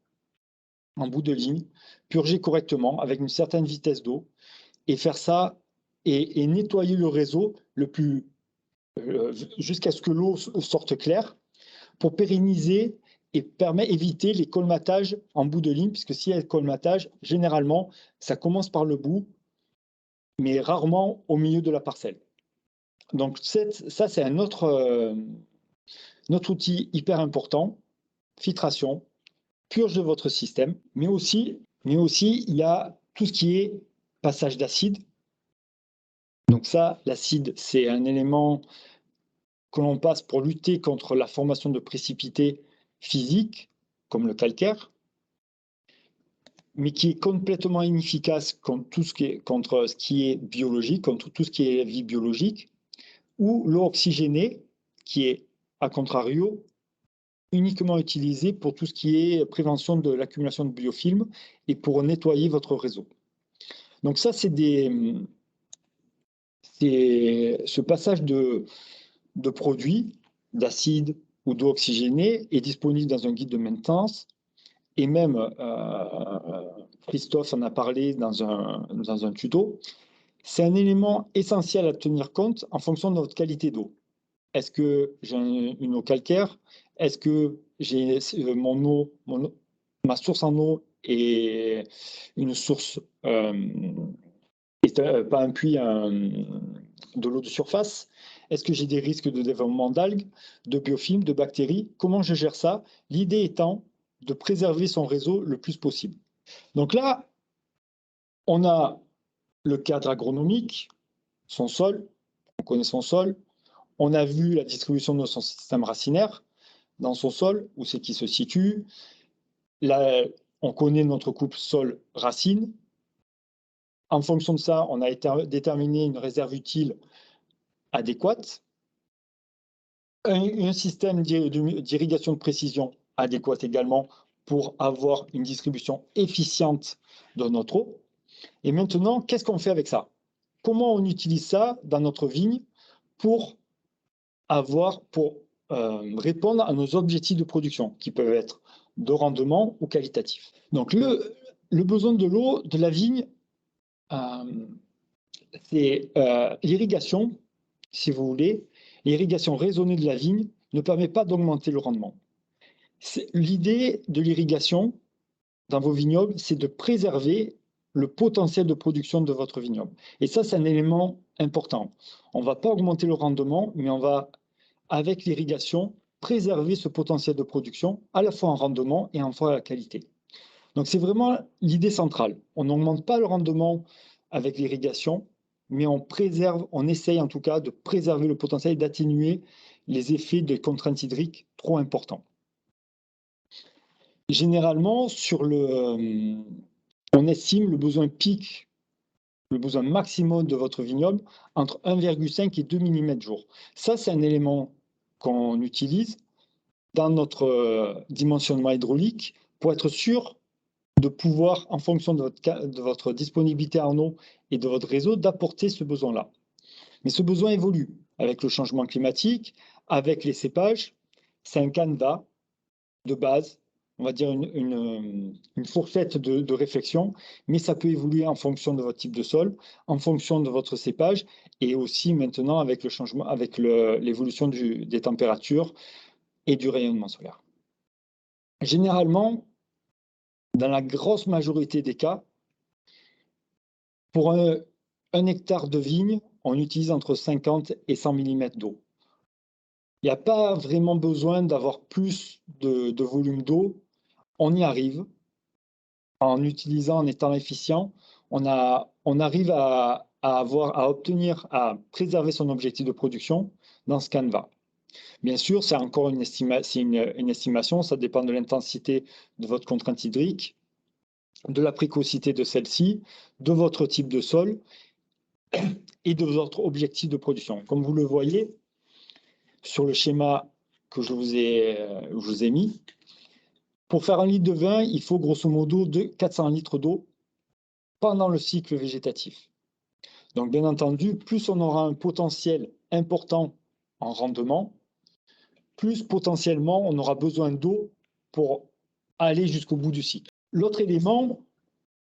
en bout de ligne, purger correctement avec une certaine vitesse d'eau et faire ça et nettoyer le réseau jusqu'à ce que l'eau sorte claire pour pérenniser et éviter les colmatages en bout de ligne, puisque s'il y a le colmatage, généralement, ça commence par le bout, mais rarement au milieu de la parcelle. Donc ça, c'est un autre outil hyper important, filtration, purge de votre système, mais aussi il y a tout ce qui est passage d'acide. Donc ça, l'acide, c'est un élément que l'on passe pour lutter contre la formation de précipités physiques, comme le calcaire, mais qui est complètement inefficace contre ce qui est biologique, contre tout ce qui est vie biologique, ou l'eau oxygénée, qui est, à contrario, uniquement utilisée pour tout ce qui est prévention de l'accumulation de biofilms et pour nettoyer votre réseau. Donc ça, c'est ce passage de produits, d'acide ou d'eau oxygénée est disponible dans un guide de maintenance. Et même, Christophe en a parlé dans un tuto, c'est un élément essentiel à tenir compte en fonction de votre qualité d'eau. Est-ce que j'ai une eau calcaire? Est-ce que j'ai ma source en eau est une source, pas un puits, de l'eau de surface? Est-ce que j'ai des risques de développement d'algues, de biofilms, de bactéries? Comment je gère ça? L'idée étant de préserver son réseau le plus possible. Donc là, on a le cadre agronomique, son sol, on connaît son sol, on a vu la distribution de son système racinaire dans son sol, où c'est qu'il se situe. Là, on connaît notre couple sol-racine. En fonction de ça, on a déterminé une réserve utile adéquate, un système d'irrigation de précision adéquat également pour avoir une distribution efficiente de notre eau. Et maintenant, qu'est-ce qu'on fait avec ça? Comment on utilise ça dans notre vigne pour répondre à nos objectifs de production, qui peuvent être de rendement ou qualitatifs. Donc, le besoin de l'eau de la vigne, c'est l'irrigation, si vous voulez. L'irrigation raisonnée de la vigne ne permet pas d'augmenter le rendement. L'idée de l'irrigation dans vos vignobles, c'est de préserver le potentiel de production de votre vignoble. Et ça, c'est un élément important. On ne va pas augmenter le rendement, mais on va, avec l'irrigation, préserver ce potentiel de production, à la fois en rendement et en fois à la qualité. Donc c'est vraiment l'idée centrale. On n'augmente pas le rendement avec l'irrigation, mais on essaye en tout cas de préserver le potentiel et d'atténuer les effets des contraintes hydriques trop importants. Généralement, on estime le besoin pic, le besoin maximum de votre vignoble entre 1,5 et 2 mm jour. Ça, c'est un élément qu'on utilise dans notre dimensionnement hydraulique pour être sûr de pouvoir, en fonction de votre disponibilité en eau et de votre réseau, d'apporter ce besoin-là. Mais ce besoin évolue avec le changement climatique, avec les cépages. C'est un canevas de base, on va dire une fourchette de réflexion, mais ça peut évoluer en fonction de votre type de sol, en fonction de votre cépage, et aussi maintenant avec le changement, avec l'évolution des températures et du rayonnement solaire. Généralement, dans la grosse majorité des cas, pour un hectare de vigne, on utilise entre 50 et 100 mm d'eau. Il n'y a pas vraiment besoin d'avoir plus de volume d'eau. On y arrive en utilisant, en étant efficient. On arrive à obtenir, à préserver son objectif de production dans ce canevas. Bien sûr, c'est encore une estimation, ça dépend de l'intensité de votre contrainte hydrique, de la précocité de celle-ci, de votre type de sol et de votre objectif de production. Comme vous le voyez sur le schéma que je vous ai mis, pour faire 1 litre de vin, il faut grosso modo 400 litres d'eau pendant le cycle végétatif. Donc bien entendu, plus on aura un potentiel important en rendement, plus potentiellement on aura besoin d'eau pour aller jusqu'au bout du cycle. L'autre élément,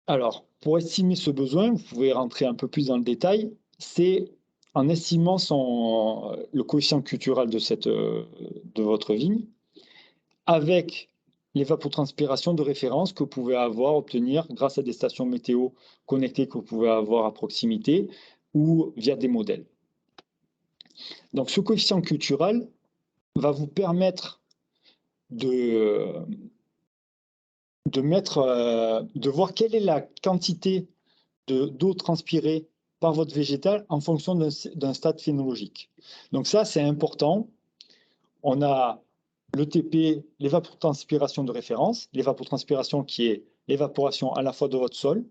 alors pour estimer ce besoin, vous pouvez rentrer un peu plus dans le détail, c'est en estimant le coefficient cultural de votre vigne avec l'évapotranspiration de référence que vous pouvez obtenir grâce à des stations météo connectées que vous pouvez avoir à proximité ou via des modèles. Donc ce coefficient cultural va vous permettre de voir quelle est la quantité d'eau transpirée par votre végétal en fonction d'un stade phénologique. Donc ça, c'est important. On a le TP, l'évapotranspiration de référence, l'évapotranspiration qui est l'évaporation à la fois de votre sol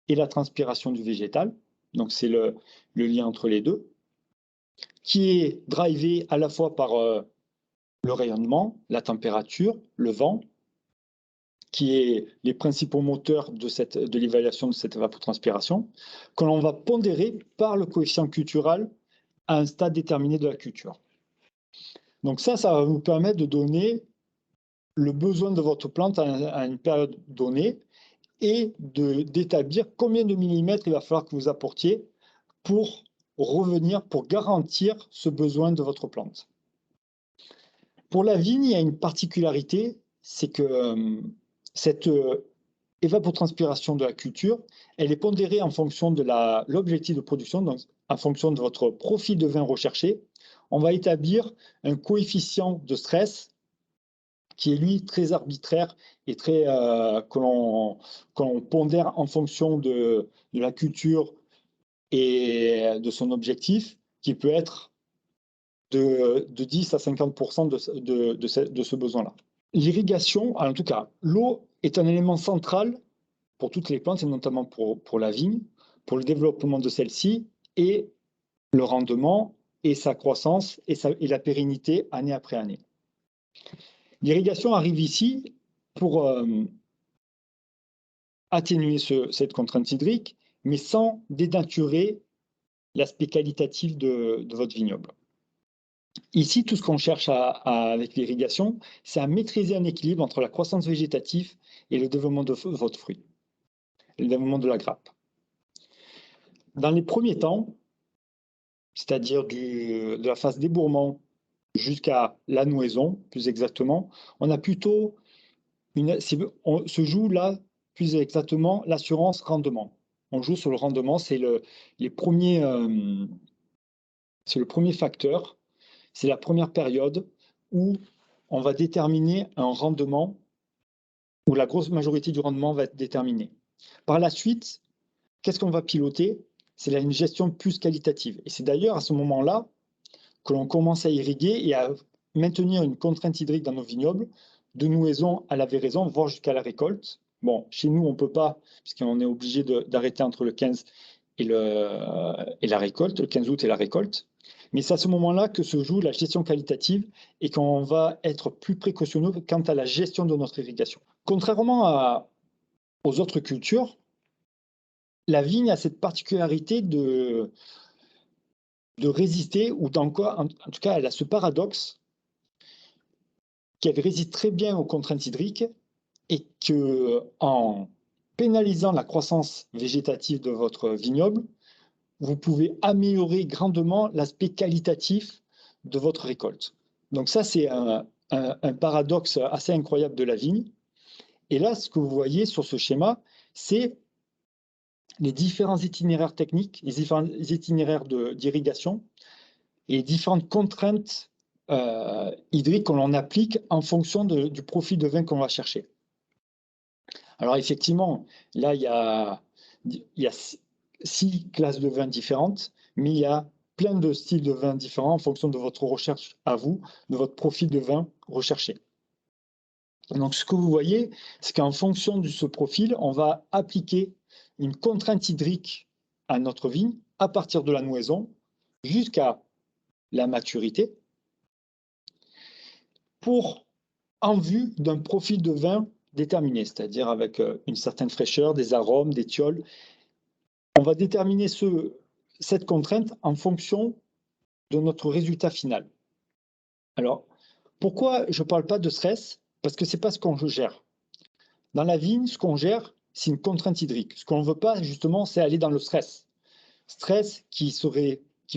et la transpiration du végétal. Donc c'est le lien entre les deux, qui est drivé à la fois par le rayonnement, la température, le vent, qui est les principaux moteurs de l'évaluation de cette évapotranspiration, que l'on va pondérer par le coefficient cultural à un stade déterminé de la culture. Donc ça va vous permettre de donner le besoin de votre plante à une période donnée et d'établir combien de millimètres il va falloir que vous apportiez pour garantir ce besoin de votre plante. Pour la vigne, il y a une particularité, c'est que cette évapotranspiration de la culture, elle est pondérée en fonction de l'objectif de production, donc en fonction de votre profil de vin recherché. On va établir un coefficient de stress qui est lui très arbitraire et que l'on pondère en fonction de la culture et de son objectif, qui peut être de 10 à 50% de ce besoin-là. L'irrigation, en tout cas, l'eau est un élément central pour toutes les plantes, et notamment pour la vigne, pour le développement de celle-ci et le rendement et sa croissance et la pérennité année après année. L'irrigation arrive ici pour atténuer cette contrainte hydrique, mais sans dénaturer l'aspect qualitatif de votre vignoble. Ici, tout ce qu'on cherche avec l'irrigation, c'est à maîtriser un équilibre entre la croissance végétative et le développement de votre fruit, le développement de la grappe. Dans les premiers temps, c'est-à-dire de la phase débourrement jusqu'à la nouaison, plus exactement, on a plutôt on se joue là, plus exactement, l'assurance rendement. On joue sur le rendement, c'est le premier facteur, c'est la première période où on va déterminer un rendement, où la grosse majorité du rendement va être déterminée. Par la suite, qu'est-ce qu'on va piloter? C'est une gestion plus qualitative. Et c'est d'ailleurs à ce moment-là que l'on commence à irriguer et à maintenir une contrainte hydrique dans nos vignobles, de nouaison à la véraison, voire jusqu'à la récolte. Bon, chez nous, on ne peut pas, puisqu'on est obligé d'arrêter entre le 15 et la récolte, le 15 août et la récolte. Mais c'est à ce moment-là que se joue la gestion qualitative et qu'on va être plus précautionneux quant à la gestion de notre irrigation. Contrairement aux autres cultures, la vigne a cette particularité de résister, ou en tout cas, elle a ce paradoxe qu'elle résiste très bien aux contraintes hydriques et qu'en pénalisant la croissance végétative de votre vignoble, vous pouvez améliorer grandement l'aspect qualitatif de votre récolte. Donc ça, c'est un paradoxe assez incroyable de la vigne. Et là, ce que vous voyez sur ce schéma, c'est les différents itinéraires techniques, les différents itinéraires d'irrigation et les différentes contraintes hydrique qu'on applique en fonction du profil de vin qu'on va chercher. Alors effectivement, là, il y a 6 classes de vins différentes, mais il y a plein de styles de vins différents en fonction de votre recherche à vous, de votre profil de vin recherché. Donc ce que vous voyez, c'est qu'en fonction de ce profil, on va appliquer une contrainte hydrique à notre vigne à partir de la nouaison jusqu'à la maturité en vue d'un profil de vin déterminé, c'est-à-dire avec une certaine fraîcheur, des arômes, des thiols. On va déterminer cette contrainte en fonction de notre résultat final. Alors, pourquoi je ne parle pas de stress? Parce que ce n'est pas ce qu'on gère. Dans la vigne, ce qu'on gère, c'est une contrainte hydrique. Ce qu'on ne veut pas, justement, c'est aller dans le stress. Stress qui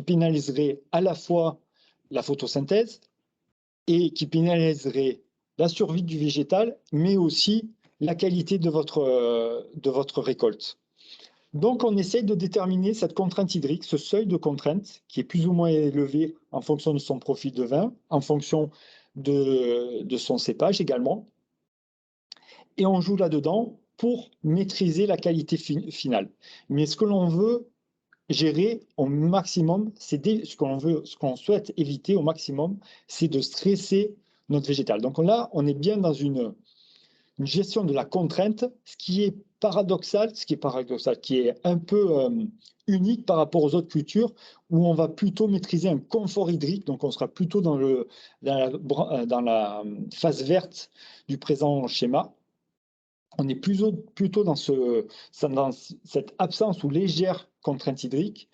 pénaliserait à la fois la photosynthèse et qui pénaliserait la survie du végétal, mais aussi la qualité de votre récolte. Donc, on essaye de déterminer cette contrainte hydrique, ce seuil de contrainte, qui est plus ou moins élevé en fonction de son profil de vin, en fonction de son cépage également. Et on joue là-dedans pour maîtriser la qualité finale. Mais ce que l'on veut gérer au maximum, ce qu'on souhaite éviter au maximum, c'est de stresser notre végétal. Donc là, on est bien dans une gestion de la contrainte, ce qui est paradoxal, qui est un peu unique par rapport aux autres cultures, où on va plutôt maîtriser un confort hydrique, donc on sera plutôt dans la phase verte du présent schéma. On est plutôt dans cette absence ou légère contrainte hydrique.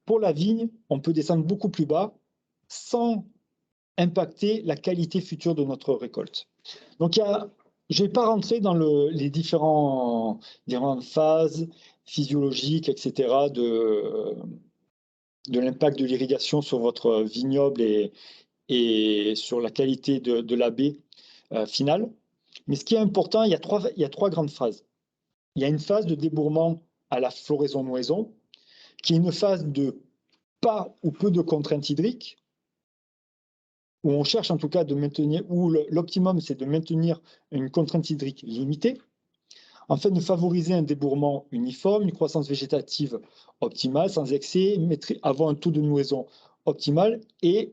Pour la vigne, on peut descendre beaucoup plus bas sans impacter la qualité future de notre récolte. Donc, je ne vais pas rentrer dans les différentes phases physiologiques, etc., de l'impact de l'irrigation sur votre vignoble et sur la qualité de la baie finale. Mais ce qui est important, il y a trois grandes phases. Il y a une phase de débourrement à la floraison-nouaison, qui est une phase de pas ou peu de contraintes hydriques, où on cherche en tout cas de maintenir, où l'optimum c'est de maintenir une contrainte hydrique limitée, afin de favoriser un débourrement uniforme, une croissance végétative optimale, sans excès, avoir un taux de nouaison optimal et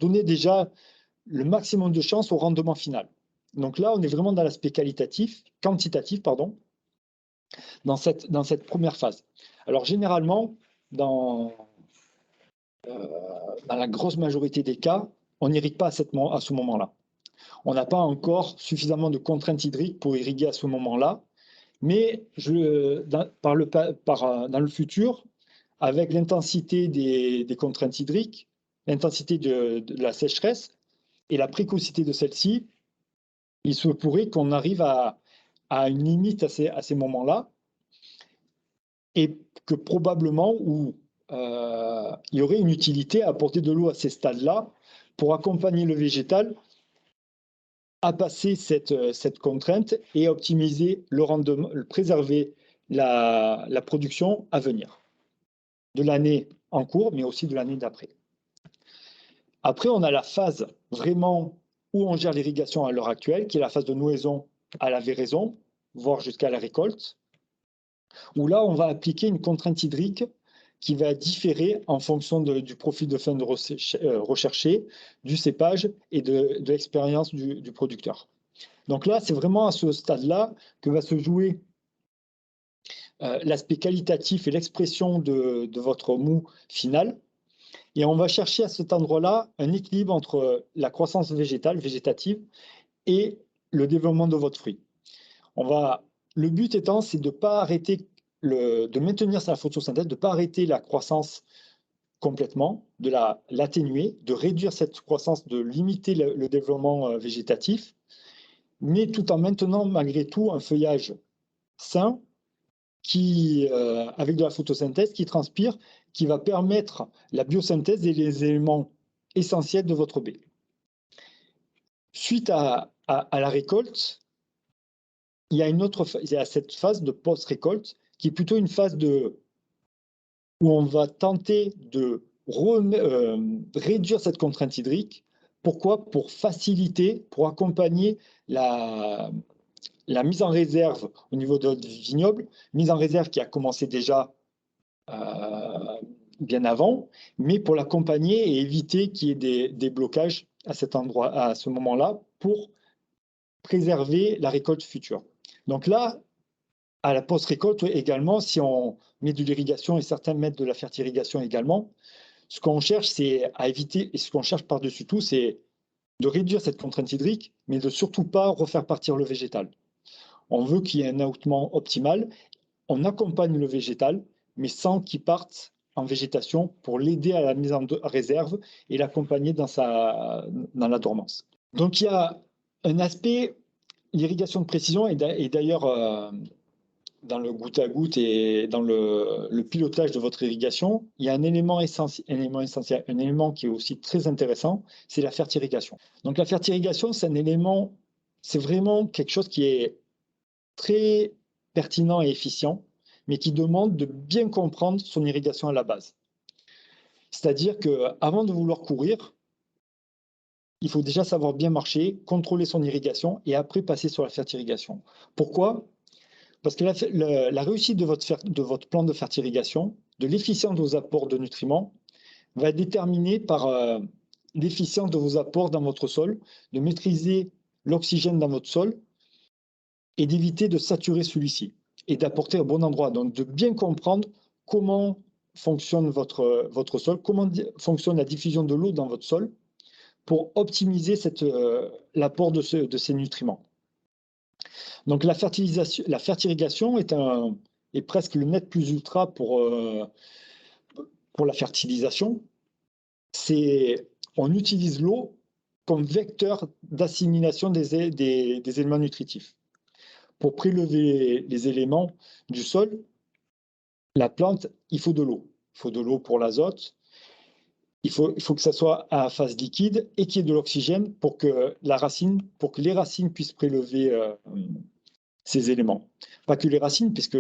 donner déjà le maximum de chances au rendement final. Donc là, on est vraiment dans l'aspect quantitatif, dans cette première phase. Alors généralement, dans la grosse majorité des cas, on n'irrigue pas à ce moment-là. On n'a pas encore suffisamment de contraintes hydriques pour irriguer à ce moment-là, mais dans le futur, avec l'intensité des contraintes hydriques, l'intensité de la sécheresse et la précocité de celle-ci, il se pourrait qu'on arrive à une limite à ces moments-là, et que probablement il y aurait une utilité à apporter de l'eau à ces stades-là pour accompagner le végétal à passer cette contrainte et optimiser le rendement, préserver la production à venir, de l'année en cours, mais aussi de l'année d'après. Après, on a la phase vraiment où on gère l'irrigation à l'heure actuelle, qui est la phase de nouaison à la véraison, voire jusqu'à la récolte, où là, on va appliquer une contrainte hydrique qui va différer en fonction du profil de fin de recherché, du cépage et de l'expérience du producteur. Donc là, c'est vraiment à ce stade-là que va se jouer l'aspect qualitatif et l'expression de votre mou final. Et on va chercher à cet endroit-là un équilibre entre la croissance végétative et le développement de votre fruit. Le but étant, c'est de ne pas arrêter, de maintenir sa photosynthèse, de ne pas arrêter la croissance complètement, de l'atténuer, de réduire cette croissance, de limiter le développement végétatif, mais tout en maintenant malgré tout un feuillage sain avec de la photosynthèse qui transpire, qui va permettre la biosynthèse et les éléments essentiels de votre baie. Suite à la récolte, il y a cette phase de post-récolte qui est plutôt une phase où on va tenter de réduire cette contrainte hydrique. Pourquoi? Pour faciliter, pour accompagner la mise en réserve au niveau de votre vignoble, mise en réserve qui a commencé déjà bien avant, mais pour l'accompagner et éviter qu'il y ait des blocages à cet endroit, à ce moment-là, pour préserver la récolte future. Donc là, à la post-récolte également, si on met de l'irrigation et certains mettent de la fertirrigation également, ce qu'on cherche, c'est à éviter, et ce qu'on cherche par-dessus tout, c'est de réduire cette contrainte hydrique, mais de surtout pas refaire partir le végétal. On veut qu'il y ait un aoûtement optimal. On accompagne le végétal, mais sans qu'il parte en végétation pour l'aider à la mise en réserve et l'accompagner dans la dormance. Donc il y a un aspect, l'irrigation de précision, et d'ailleurs dans le goutte à goutte et dans le pilotage de votre irrigation, il y a un élément essentiel, un élément qui est aussi très intéressant, c'est la fertirrigation. Donc la fertirrigation, c'est un élément, c'est vraiment quelque chose qui est très pertinent et efficient, mais qui demande de bien comprendre son irrigation à la base. C'est-à-dire qu'avant de vouloir courir, il faut déjà savoir bien marcher, contrôler son irrigation et après passer sur la fertirrigation. Pourquoi? Parce que la réussite de votre plan de fertirrigation, de l'efficience de vos apports de nutriments, va être déterminée par l'efficience de vos apports dans votre sol, de maîtriser l'oxygène dans votre sol et d'éviter de saturer celui-ci et d'apporter au bon endroit. Donc de bien comprendre comment fonctionne votre sol, comment fonctionne la diffusion de l'eau dans votre sol pour optimiser l'apport de ces nutriments. Donc la fertirrigation est presque le net plus ultra pour la fertilisation. On utilise l'eau comme vecteur d'assimilation des éléments nutritifs. Pour prélever les éléments du sol, la plante, il faut de l'eau. Il faut de l'eau pour l'azote. Il faut que ça soit à phase liquide et qu'il y ait de l'oxygène pour que les racines puissent prélever ces éléments. Pas que les racines, puisque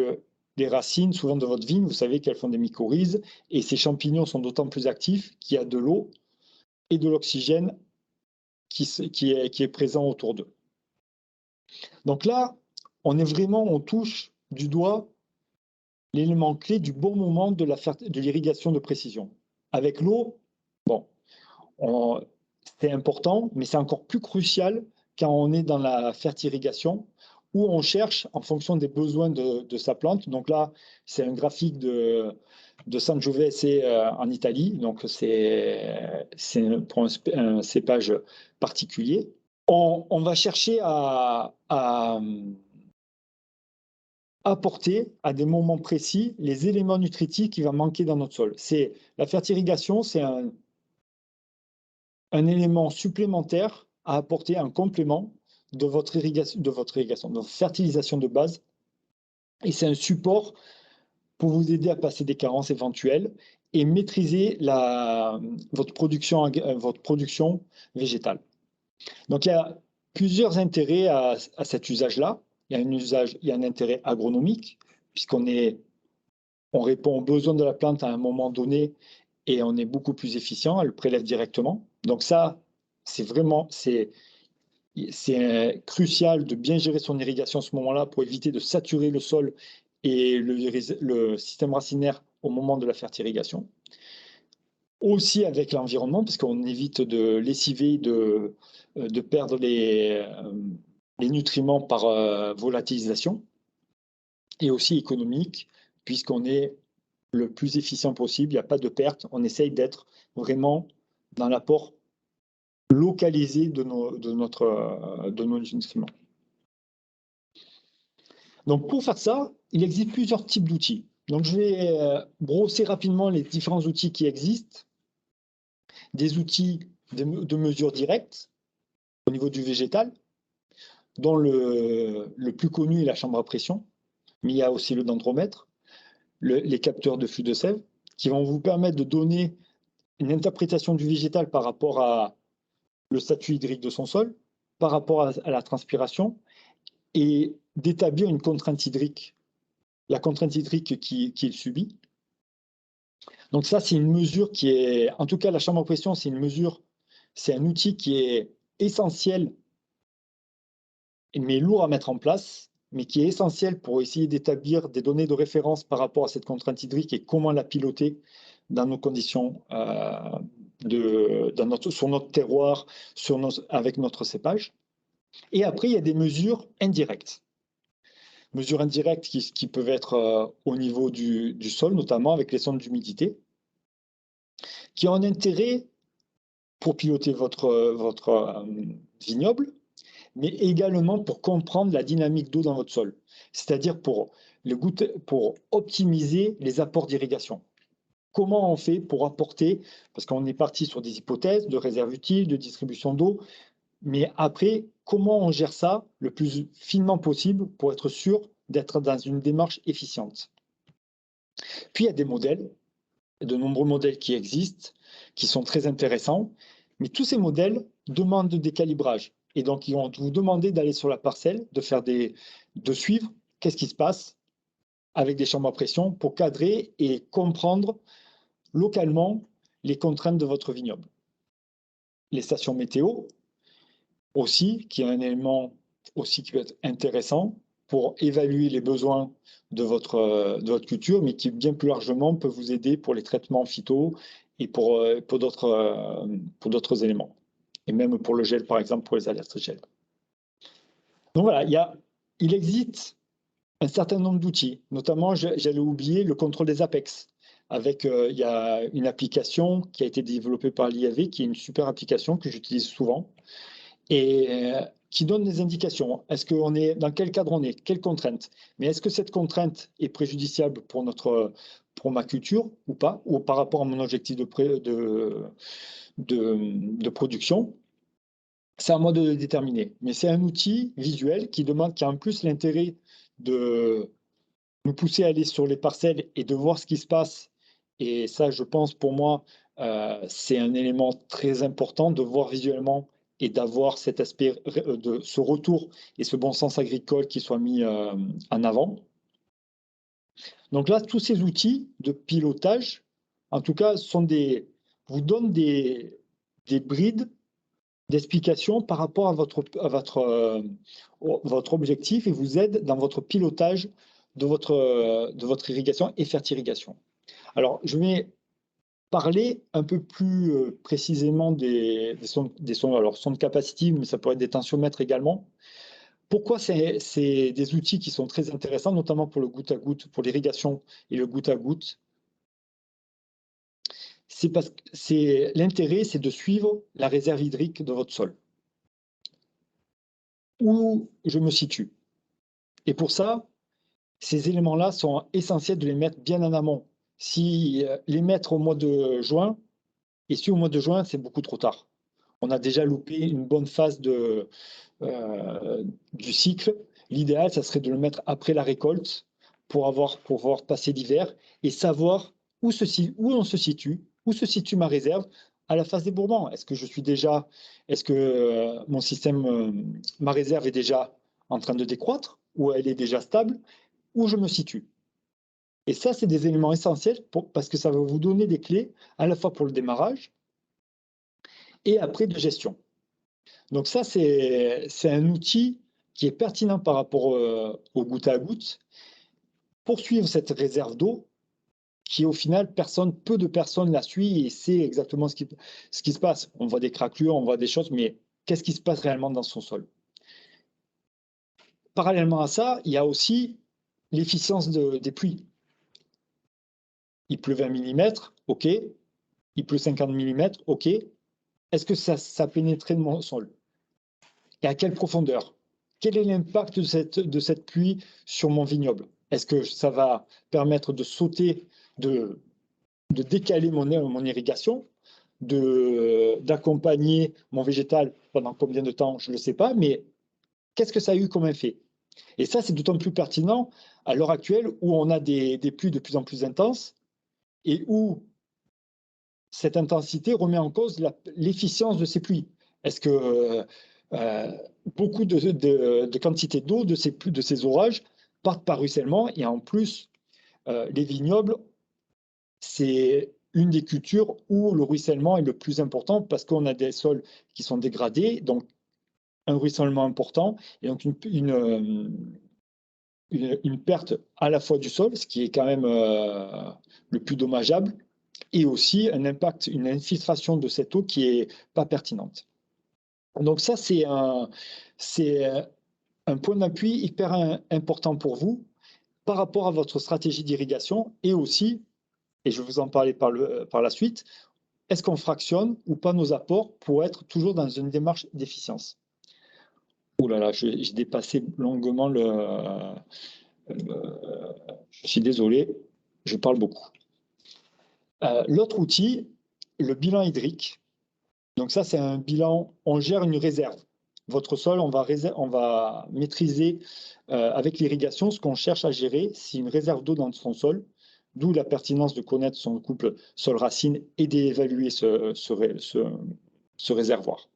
les racines, souvent de votre vigne, vous savez qu'elles font des mycorhizes et ces champignons sont d'autant plus actifs qu'il y a de l'eau et de l'oxygène qui est présent autour d'eux. Donc là, on touche du doigt l'élément clé du bon moment de l'irrigation de précision. Avec l'eau, bon, c'est important, mais c'est encore plus crucial quand on est dans la fertirrigation, où on cherche en fonction des besoins de sa plante. Donc là, c'est un graphique de Sangiovese en Italie, donc c'est pour un cépage particulier. On va chercher à apporter à des moments précis les éléments nutritifs qui vont manquer dans notre sol. La fertirrigation, c'est un élément supplémentaire à apporter, un complément de votre irrigation, de votre fertilisation de base. Et c'est un support pour vous aider à passer des carences éventuelles et maîtriser votre production végétale. Donc il y a plusieurs intérêts à cet usage-là. Il y a un intérêt agronomique, puisqu'on répond aux besoins de la plante à un moment donné et on est beaucoup plus efficient, elle le prélève directement. Donc ça, c'est crucial de bien gérer son irrigation à ce moment-là pour éviter de saturer le sol et le système racinaire au moment de la fertirrigation. Aussi avec l'environnement, parce qu'on évite de lessiver, de perdre les nutriments par volatilisation, et aussi économique, puisqu'on est le plus efficient possible, il n'y a pas de perte, on essaye d'être vraiment dans l'apport localisé de nos nutriments. Donc pour faire ça, il existe plusieurs types d'outils. Donc je vais brosser rapidement les différents outils qui existent. Des outils de mesure directe au niveau du végétal, dont le plus connu est la chambre à pression, mais il y a aussi le dendromètre, les capteurs de flux de sève, qui vont vous permettre de donner une interprétation du végétal par rapport à le statut hydrique de son sol, par rapport à la transpiration, et d'établir une contrainte hydrique, la contrainte hydrique qu'il subit. Donc ça, c'est une mesure qui est, en tout cas, la chambre à pression, c'est une mesure, c'est un outil qui est essentiel, mais lourd à mettre en place, mais qui est essentiel pour essayer d'établir des données de référence par rapport à cette contrainte hydrique et comment la piloter dans nos conditions, sur notre terroir, avec notre cépage. Et après, il y a des mesures indirectes. Mesures indirectes qui peuvent être au niveau du sol, notamment avec les sondes d'humidité, qui ont un intérêt pour piloter votre vignoble, mais également pour comprendre la dynamique d'eau dans votre sol, c'est-à-dire pour optimiser les apports d'irrigation. Comment on fait pour apporter, parce qu'on est parti sur des hypothèses de réserve utile, de distribution d'eau, mais après, comment on gère ça le plus finement possible pour être sûr d'être dans une démarche efficiente. Puis il y a des modèles, de nombreux modèles qui existent, qui sont très intéressants, mais tous ces modèles demandent des calibrages. Et donc, ils vont vous demander d'aller sur la parcelle, de suivre qu'est-ce qui se passe avec des chambres à pression pour cadrer et comprendre localement les contraintes de votre vignoble. Les stations météo aussi, qui est un élément aussi qui peut être intéressant pour évaluer les besoins de votre culture, mais qui bien plus largement peut vous aider pour les traitements phyto et pour d'autres éléments. Et même pour le gel, par exemple, pour les alertes gel. Donc voilà, il existe un certain nombre d'outils, notamment, j'allais oublier le contrôle des apex. Il y a une application qui a été développée par l'IAV, qui est une super application que j'utilise souvent, et qui donne des indications. Dans quel cadre on est, quelles contraintes? Mais est-ce que cette contrainte est préjudiciable pour ma culture ou pas, ou par rapport à mon objectif de production? C'est à moi de le déterminer. Mais c'est un outil visuel qui a en plus l'intérêt de nous pousser à aller sur les parcelles et de voir ce qui se passe. Et ça, je pense, pour moi, c'est un élément très important de voir visuellement et d'avoir cet aspect de ce retour et ce bon sens agricole qui soit mis en avant. Donc là, tous ces outils de pilotage, en tout cas, vous donnent des brides d'explications par rapport à votre objectif et vous aident dans votre pilotage de votre irrigation et fertirrigation. Alors, je vais parler un peu plus précisément des sondes capacitives, mais ça pourrait être des tensiomètres également. Pourquoi c'est des outils qui sont très intéressants, notamment pour le goutte-à-goutte, pour l'irrigation et le goutte-à-goutte? C'est parce que l'intérêt, c'est de suivre la réserve hydrique de votre sol. Où je me situe. Et pour ça, ces éléments-là sont essentiels de les mettre bien en amont. Si les mettre au mois de juin, et si au mois de juin, c'est beaucoup trop tard. On a déjà loupé une bonne phase du cycle. L'idéal, ça serait de le mettre après la récolte pour pouvoir passer l'hiver et savoir où on se situe, où se situe ma réserve à la phase d'éboulement. Est-ce que mon système, ma réserve est déjà en train de décroître, ou elle est déjà stable, où je me situe? Et ça, c'est des éléments essentiels parce que ça va vous donner des clés à la fois pour le démarrage et après de gestion. Donc ça, c'est un outil qui est pertinent par rapport au goutte à goutte pour suivre cette réserve d'eau qui, au final, peu de personnes la suivent et sait exactement ce qui se passe. On voit des craquelures, on voit des choses, mais qu'est-ce qui se passe réellement dans son sol? Parallèlement à ça, il y a aussi l'efficience des pluies. Il pleut 20 mm, OK. Il pleut 50 mm, OK. Est-ce que ça pénétrait de mon sol? Et à quelle profondeur? Quel est l'impact de cette pluie sur mon vignoble? Est-ce que ça va permettre de sauter, de décaler mon irrigation, d'accompagner mon végétal pendant combien de temps? Je ne le sais pas, mais qu'est-ce que ça a eu comme effet? Et ça, c'est d'autant plus pertinent à l'heure actuelle où on a des pluies de plus en plus intenses et où cette intensité remet en cause l'efficience de ces pluies. Est-ce que beaucoup de quantité d'eau de ces orages partent par ruissellement et en plus, les vignobles, c'est une des cultures où le ruissellement est le plus important parce qu'on a des sols qui sont dégradés, donc un ruissellement important, et donc une perte à la fois du sol, ce qui est quand même le plus dommageable, et aussi un impact, une infiltration de cette eau qui est pas pertinente. Donc ça, c'est un point d'appui hyper important pour vous par rapport à votre stratégie d'irrigation et aussi, et je vais vous en parler par la suite, est-ce qu'on fractionne ou pas nos apports pour être toujours dans une démarche d'efficience? Ouh là là, j'ai dépassé longuement je suis désolé, je parle beaucoup. L'autre outil, le bilan hydrique. Donc ça, c'est un bilan, on gère une réserve. Votre sol, on va maîtriser avec l'irrigation ce qu'on cherche à gérer, c'est une réserve d'eau dans son sol, d'où la pertinence de connaître son couple sol-racine et d'évaluer ce réservoir.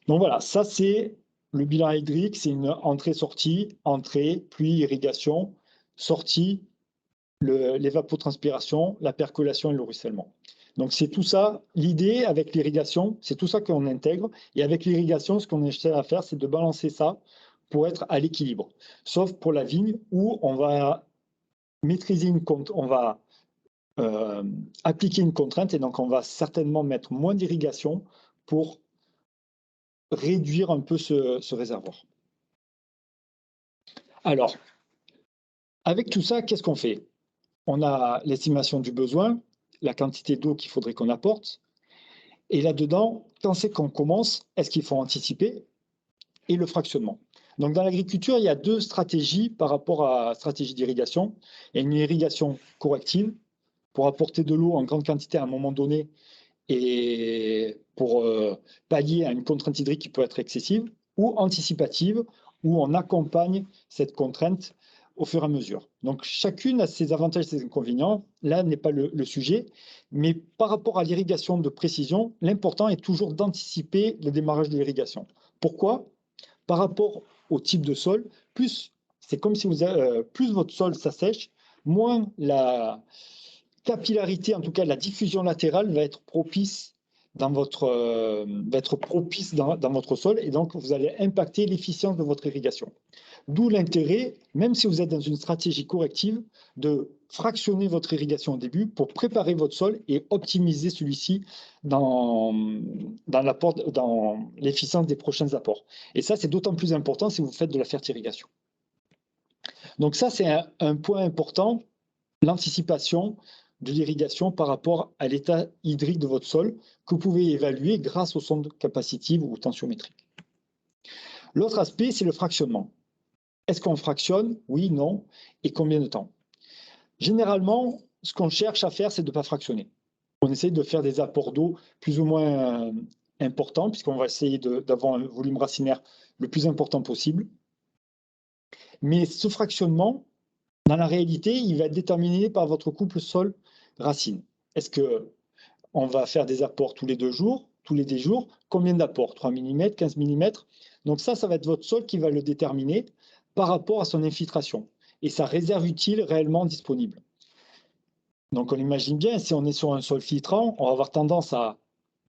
Donc voilà, ça c'est le bilan hydrique, c'est une entrée-sortie, entrée, pluie, irrigation, sortie, l'évapotranspiration, la percolation et le ruissellement. Donc c'est tout ça, l'idée avec l'irrigation, c'est tout ça qu'on intègre. Et avec l'irrigation, ce qu'on essaie à faire, c'est de balancer ça pour être à l'équilibre. Sauf pour la vigne où on va maîtriser on va appliquer une contrainte et donc on va certainement mettre moins d'irrigation pour réduire un peu ce réservoir. Alors, avec tout ça, qu'est-ce qu'on fait? On a l'estimation du besoin, la quantité d'eau qu'il faudrait qu'on apporte. Et là-dedans, quand c'est qu'on commence, est-ce qu'il faut anticiper? Et le fractionnement. Donc dans l'agriculture, il y a deux stratégies par rapport à la stratégie d'irrigation. Il y a une irrigation corrective pour apporter de l'eau en grande quantité à un moment donné et pour pallier à une contrainte hydrique qui peut être excessive, ou anticipative, où on accompagne cette contrainte au fur et à mesure. Donc chacune a ses avantages et ses inconvénients. Là n'est pas le sujet, mais par rapport à l'irrigation de précision, l'important est toujours d'anticiper le démarrage de l'irrigation. Pourquoi? Par rapport au type de sol, c'est comme si plus votre sol s'assèche, moins la capillarité, en tout cas la diffusion latérale, va être propice dans votre sol, et donc vous allez impacter l'efficience de votre irrigation. D'où l'intérêt, même si vous êtes dans une stratégie corrective, de fractionner votre irrigation au début pour préparer votre sol et optimiser celui-ci dans l'efficience des prochains apports. Et ça, c'est d'autant plus important si vous faites de la fertirrigation. Donc ça, c'est un point important, l'anticipation de l'irrigation par rapport à l'état hydrique de votre sol que vous pouvez évaluer grâce aux sondes capacitives ou tensiométriques. L'autre aspect, c'est le fractionnement. Est-ce qu'on fractionne? Oui, non. Et combien de temps? Généralement, ce qu'on cherche à faire, c'est de ne pas fractionner. On essaie de faire des apports d'eau plus ou moins importants, puisqu'on va essayer d'avoir un volume racinaire le plus important possible. Mais ce fractionnement, dans la réalité, il va être déterminé par votre couple sol-racine. Est-ce qu'on va faire des apports tous les 2 jours, tous les 10 jours? Combien d'apports? 3 mm, 15 mm? Donc ça va être votre sol qui va le déterminer par rapport à son infiltration et sa réserve utile réellement disponible. Donc on imagine bien, si on est sur un sol filtrant, on va avoir tendance à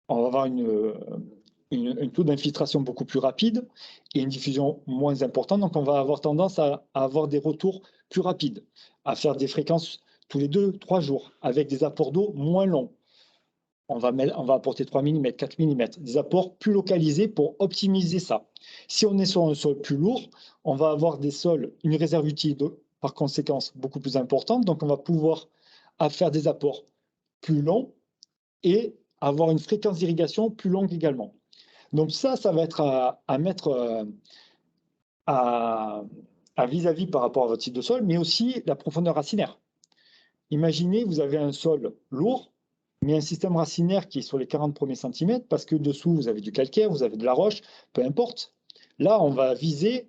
avoir un taux d'infiltration beaucoup plus rapide et une diffusion moins importante. Donc on va avoir tendance à avoir des retours plus rapides, à faire des fréquences tous les 2-3 jours avec des apports d'eau moins longs. On va apporter 3 mm, 4 mm, des apports plus localisés pour optimiser ça. Si on est sur un sol plus lourd, on va avoir une réserve utile par conséquence beaucoup plus importante. Donc on va pouvoir faire des apports plus longs et avoir une fréquence d'irrigation plus longue également. Donc ça va être à mettre à vis-à-vis par rapport à votre type de sol, mais aussi la profondeur racinaire. Imaginez, vous avez un sol lourd, mais un système racinaire qui est sur les 40 premiers centimètres, parce que dessous, vous avez du calcaire, vous avez de la roche, peu importe. Là, on va viser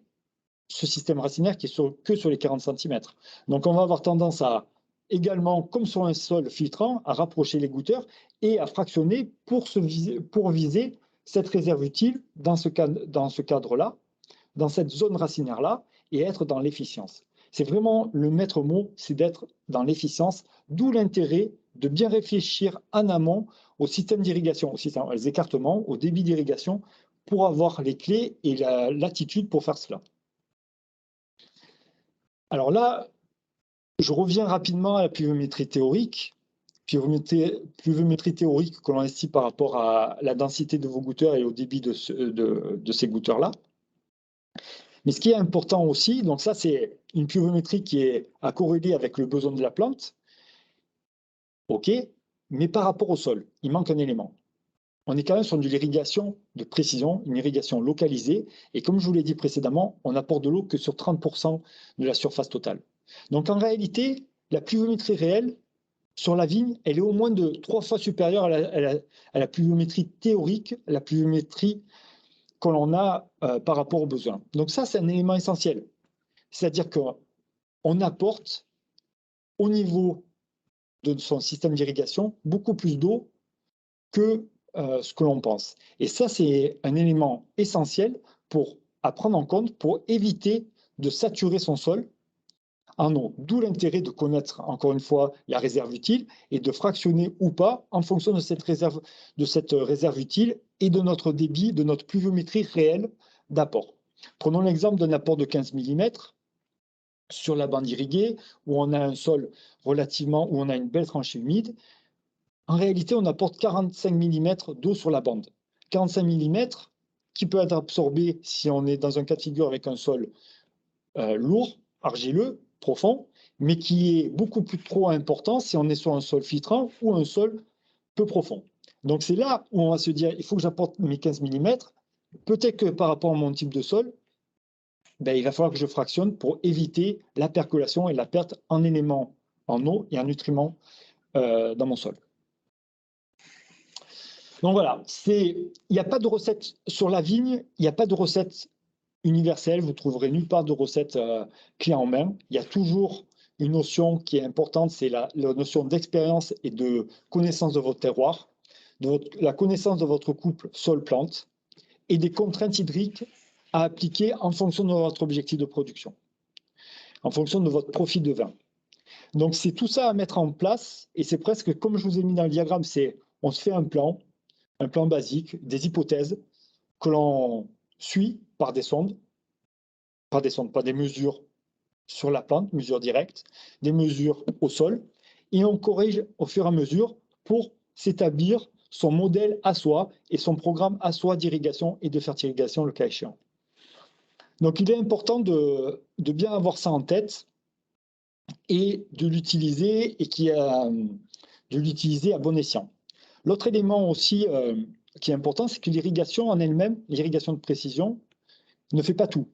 ce système racinaire qui est que sur les 40 centimètres. Donc, on va avoir tendance à, également, comme sur un sol filtrant, à rapprocher les goutteurs et à fractionner pour viser cette réserve utile dans ce cadre-là, dans cette zone racinaire-là, et être dans l'efficience. C'est vraiment le maître mot, c'est d'être dans l'efficience, d'où l'intérêt de bien réfléchir en amont au système d'irrigation, aux écartements, au débit d'irrigation, pour avoir les clés et la latitude pour faire cela. Alors là, je reviens rapidement à la pluviométrie théorique. Pluviométrie théorique que l'on estime par rapport à la densité de vos goutteurs et au débit de ces goutteurs-là. Mais ce qui est important aussi, donc ça c'est une pluviométrie qui est à corréler avec le besoin de la plante, ok, mais par rapport au sol, il manque un élément. On est quand même sur de l'irrigation de précision, une irrigation localisée, et comme je vous l'ai dit précédemment, on apporte de l'eau que sur 30% de la surface totale. Donc en réalité, la pluviométrie réelle, sur la vigne, elle est au moins de 3 fois supérieure à la pluviométrie théorique, la pluviométrie que l'on a par rapport aux besoins. Donc ça, c'est un élément essentiel. C'est-à-dire qu'on apporte au niveau de son système d'irrigation beaucoup plus d'eau que ce que l'on pense. Et ça, c'est un élément essentiel à prendre en compte pour éviter de saturer son sol en eau. D'où l'intérêt de connaître, encore une fois, la réserve utile et de fractionner ou pas en fonction de cette réserve utile et de notre débit, de notre pluviométrie réelle d'apport. Prenons l'exemple d'un apport de 15 mm sur la bande irriguée, où on a un sol où on a une belle tranchée humide. En réalité, on apporte 45 mm d'eau sur la bande. 45 mm qui peut être absorbé si on est dans un cas de figure avec un sol lourd, argileux, profond, mais qui est beaucoup plus trop important si on est sur un sol filtrant ou un sol peu profond. Donc c'est là où on va se dire, il faut que j'apporte mes 15 mm. Peut-être que par rapport à mon type de sol, il va falloir que je fractionne pour éviter la percolation et la perte en éléments en eau et en nutriments dans mon sol. Donc voilà, il n'y a pas de recette sur la vigne, il n'y a pas de recette universelle, vous trouverez nulle part de recette clé en main. Il y a toujours une notion qui est importante, c'est la notion d'expérience et de connaissance de votre terroir, la connaissance de votre couple sol-plante et des contraintes hydriques à appliquer en fonction de votre objectif de production, en fonction de votre profil de vin. Donc c'est tout ça à mettre en place et c'est presque comme je vous ai mis dans le diagramme, on se fait un plan basique, des hypothèses que l'on suit par des sondes, pas des mesures sur la plante, mesures directes, des mesures au sol, et on corrige au fur et à mesure pour s'établir son modèle à soi et son programme à soi d'irrigation et de fertilisation le cas échéant. Donc il est important de bien avoir ça en tête et de l'utiliser à bon escient. L'autre élément aussi qui est important, c'est que l'irrigation en elle-même, l'irrigation de précision, ne fait pas tout.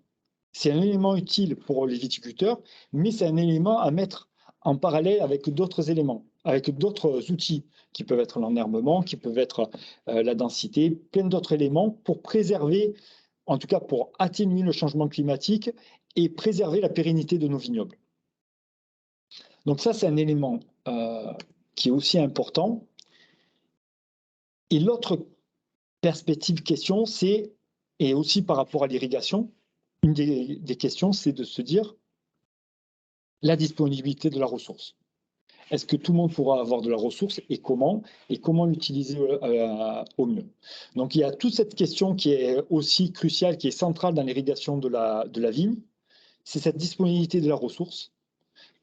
C'est un élément utile pour les viticulteurs, mais c'est un élément à mettre en parallèle avec d'autres éléments, avec d'autres outils qui peuvent être l'enherbement, qui peuvent être la densité, plein d'autres éléments pour préserver, en tout cas pour atténuer le changement climatique et préserver la pérennité de nos vignobles. Donc ça, c'est un élément qui est aussi important. Et l'autre perspective question, et aussi par rapport à l'irrigation, une des questions, c'est de se dire la disponibilité de la ressource. Est-ce que tout le monde pourra avoir de la ressource et comment l'utiliser au mieux? Donc il y a toute cette question qui est aussi cruciale, qui est centrale dans l'irrigation de la vigne, c'est cette disponibilité de la ressource.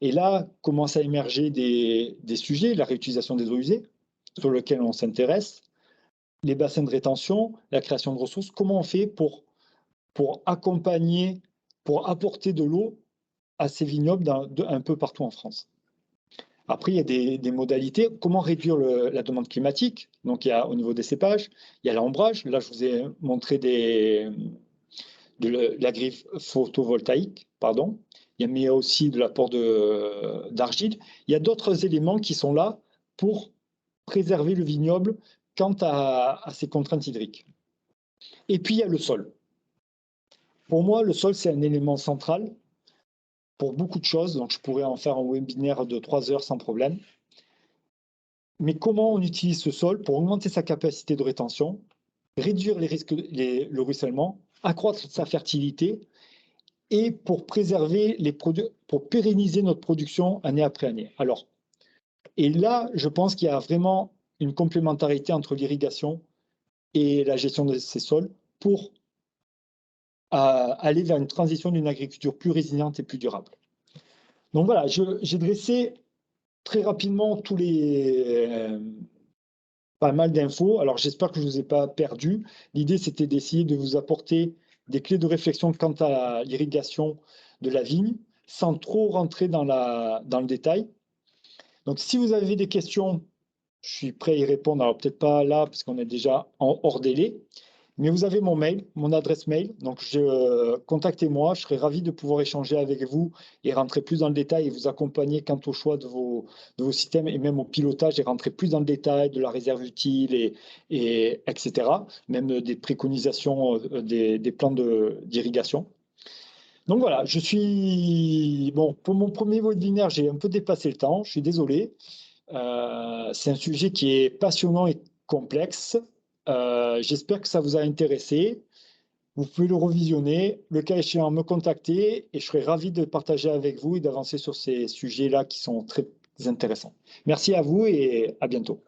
Et là commencent à émerger des sujets, la réutilisation des eaux usées, sur lesquels on s'intéresse, les bassins de rétention, la création de ressources. Comment on fait pour accompagner, pour apporter de l'eau à ces vignobles un peu partout en France? Après, il y a des modalités. Comment réduire la demande climatique? Donc, il y a au niveau des cépages, il y a l'ombrage. Là, je vous ai montré de la griffe photovoltaïque, pardon. Il y a aussi de l'apport d'argile. Il y a d'autres éléments qui sont là pour préserver le vignoble quant à ces contraintes hydriques. Et puis, il y a le sol. Pour moi, le sol, c'est un élément central pour beaucoup de choses. Donc, je pourrais en faire un webinaire de 3 heures sans problème. Mais comment on utilise ce sol pour augmenter sa capacité de rétention, réduire les risques, le ruissellement, accroître sa fertilité et pour préserver pour pérenniser notre production année après année. Alors, Et là, je pense qu'il y a vraiment une complémentarité entre l'irrigation et la gestion de ces sols pour aller vers une transition d'une agriculture plus résiliente et plus durable. Donc voilà, j'ai dressé très rapidement pas mal d'infos. Alors j'espère que je ne vous ai pas perdu. L'idée, c'était d'essayer de vous apporter des clés de réflexion quant à l'irrigation de la vigne, sans trop rentrer dans le détail. Donc si vous avez des questions, je suis prêt à y répondre. Alors peut-être pas là, parce qu'on est déjà hors délai. Mais vous avez mon mail, mon adresse mail, donc contactez-moi, je serai ravi de pouvoir échanger avec vous et rentrer plus dans le détail et vous accompagner quant au choix de vos systèmes et même au pilotage et rentrer plus dans le détail de la réserve utile et etc. Même des préconisations, des plans d'irrigation. Donc voilà, bon, pour mon premier webinaire, j'ai un peu dépassé le temps, je suis désolé. C'est un sujet qui est passionnant et complexe. J'espère que ça vous a intéressé. Vous pouvez le revisionner, le cas échéant, me contacter et je serai ravi de partager avec vous et d'avancer sur ces sujets-là qui sont très intéressants. Merci à vous et à bientôt.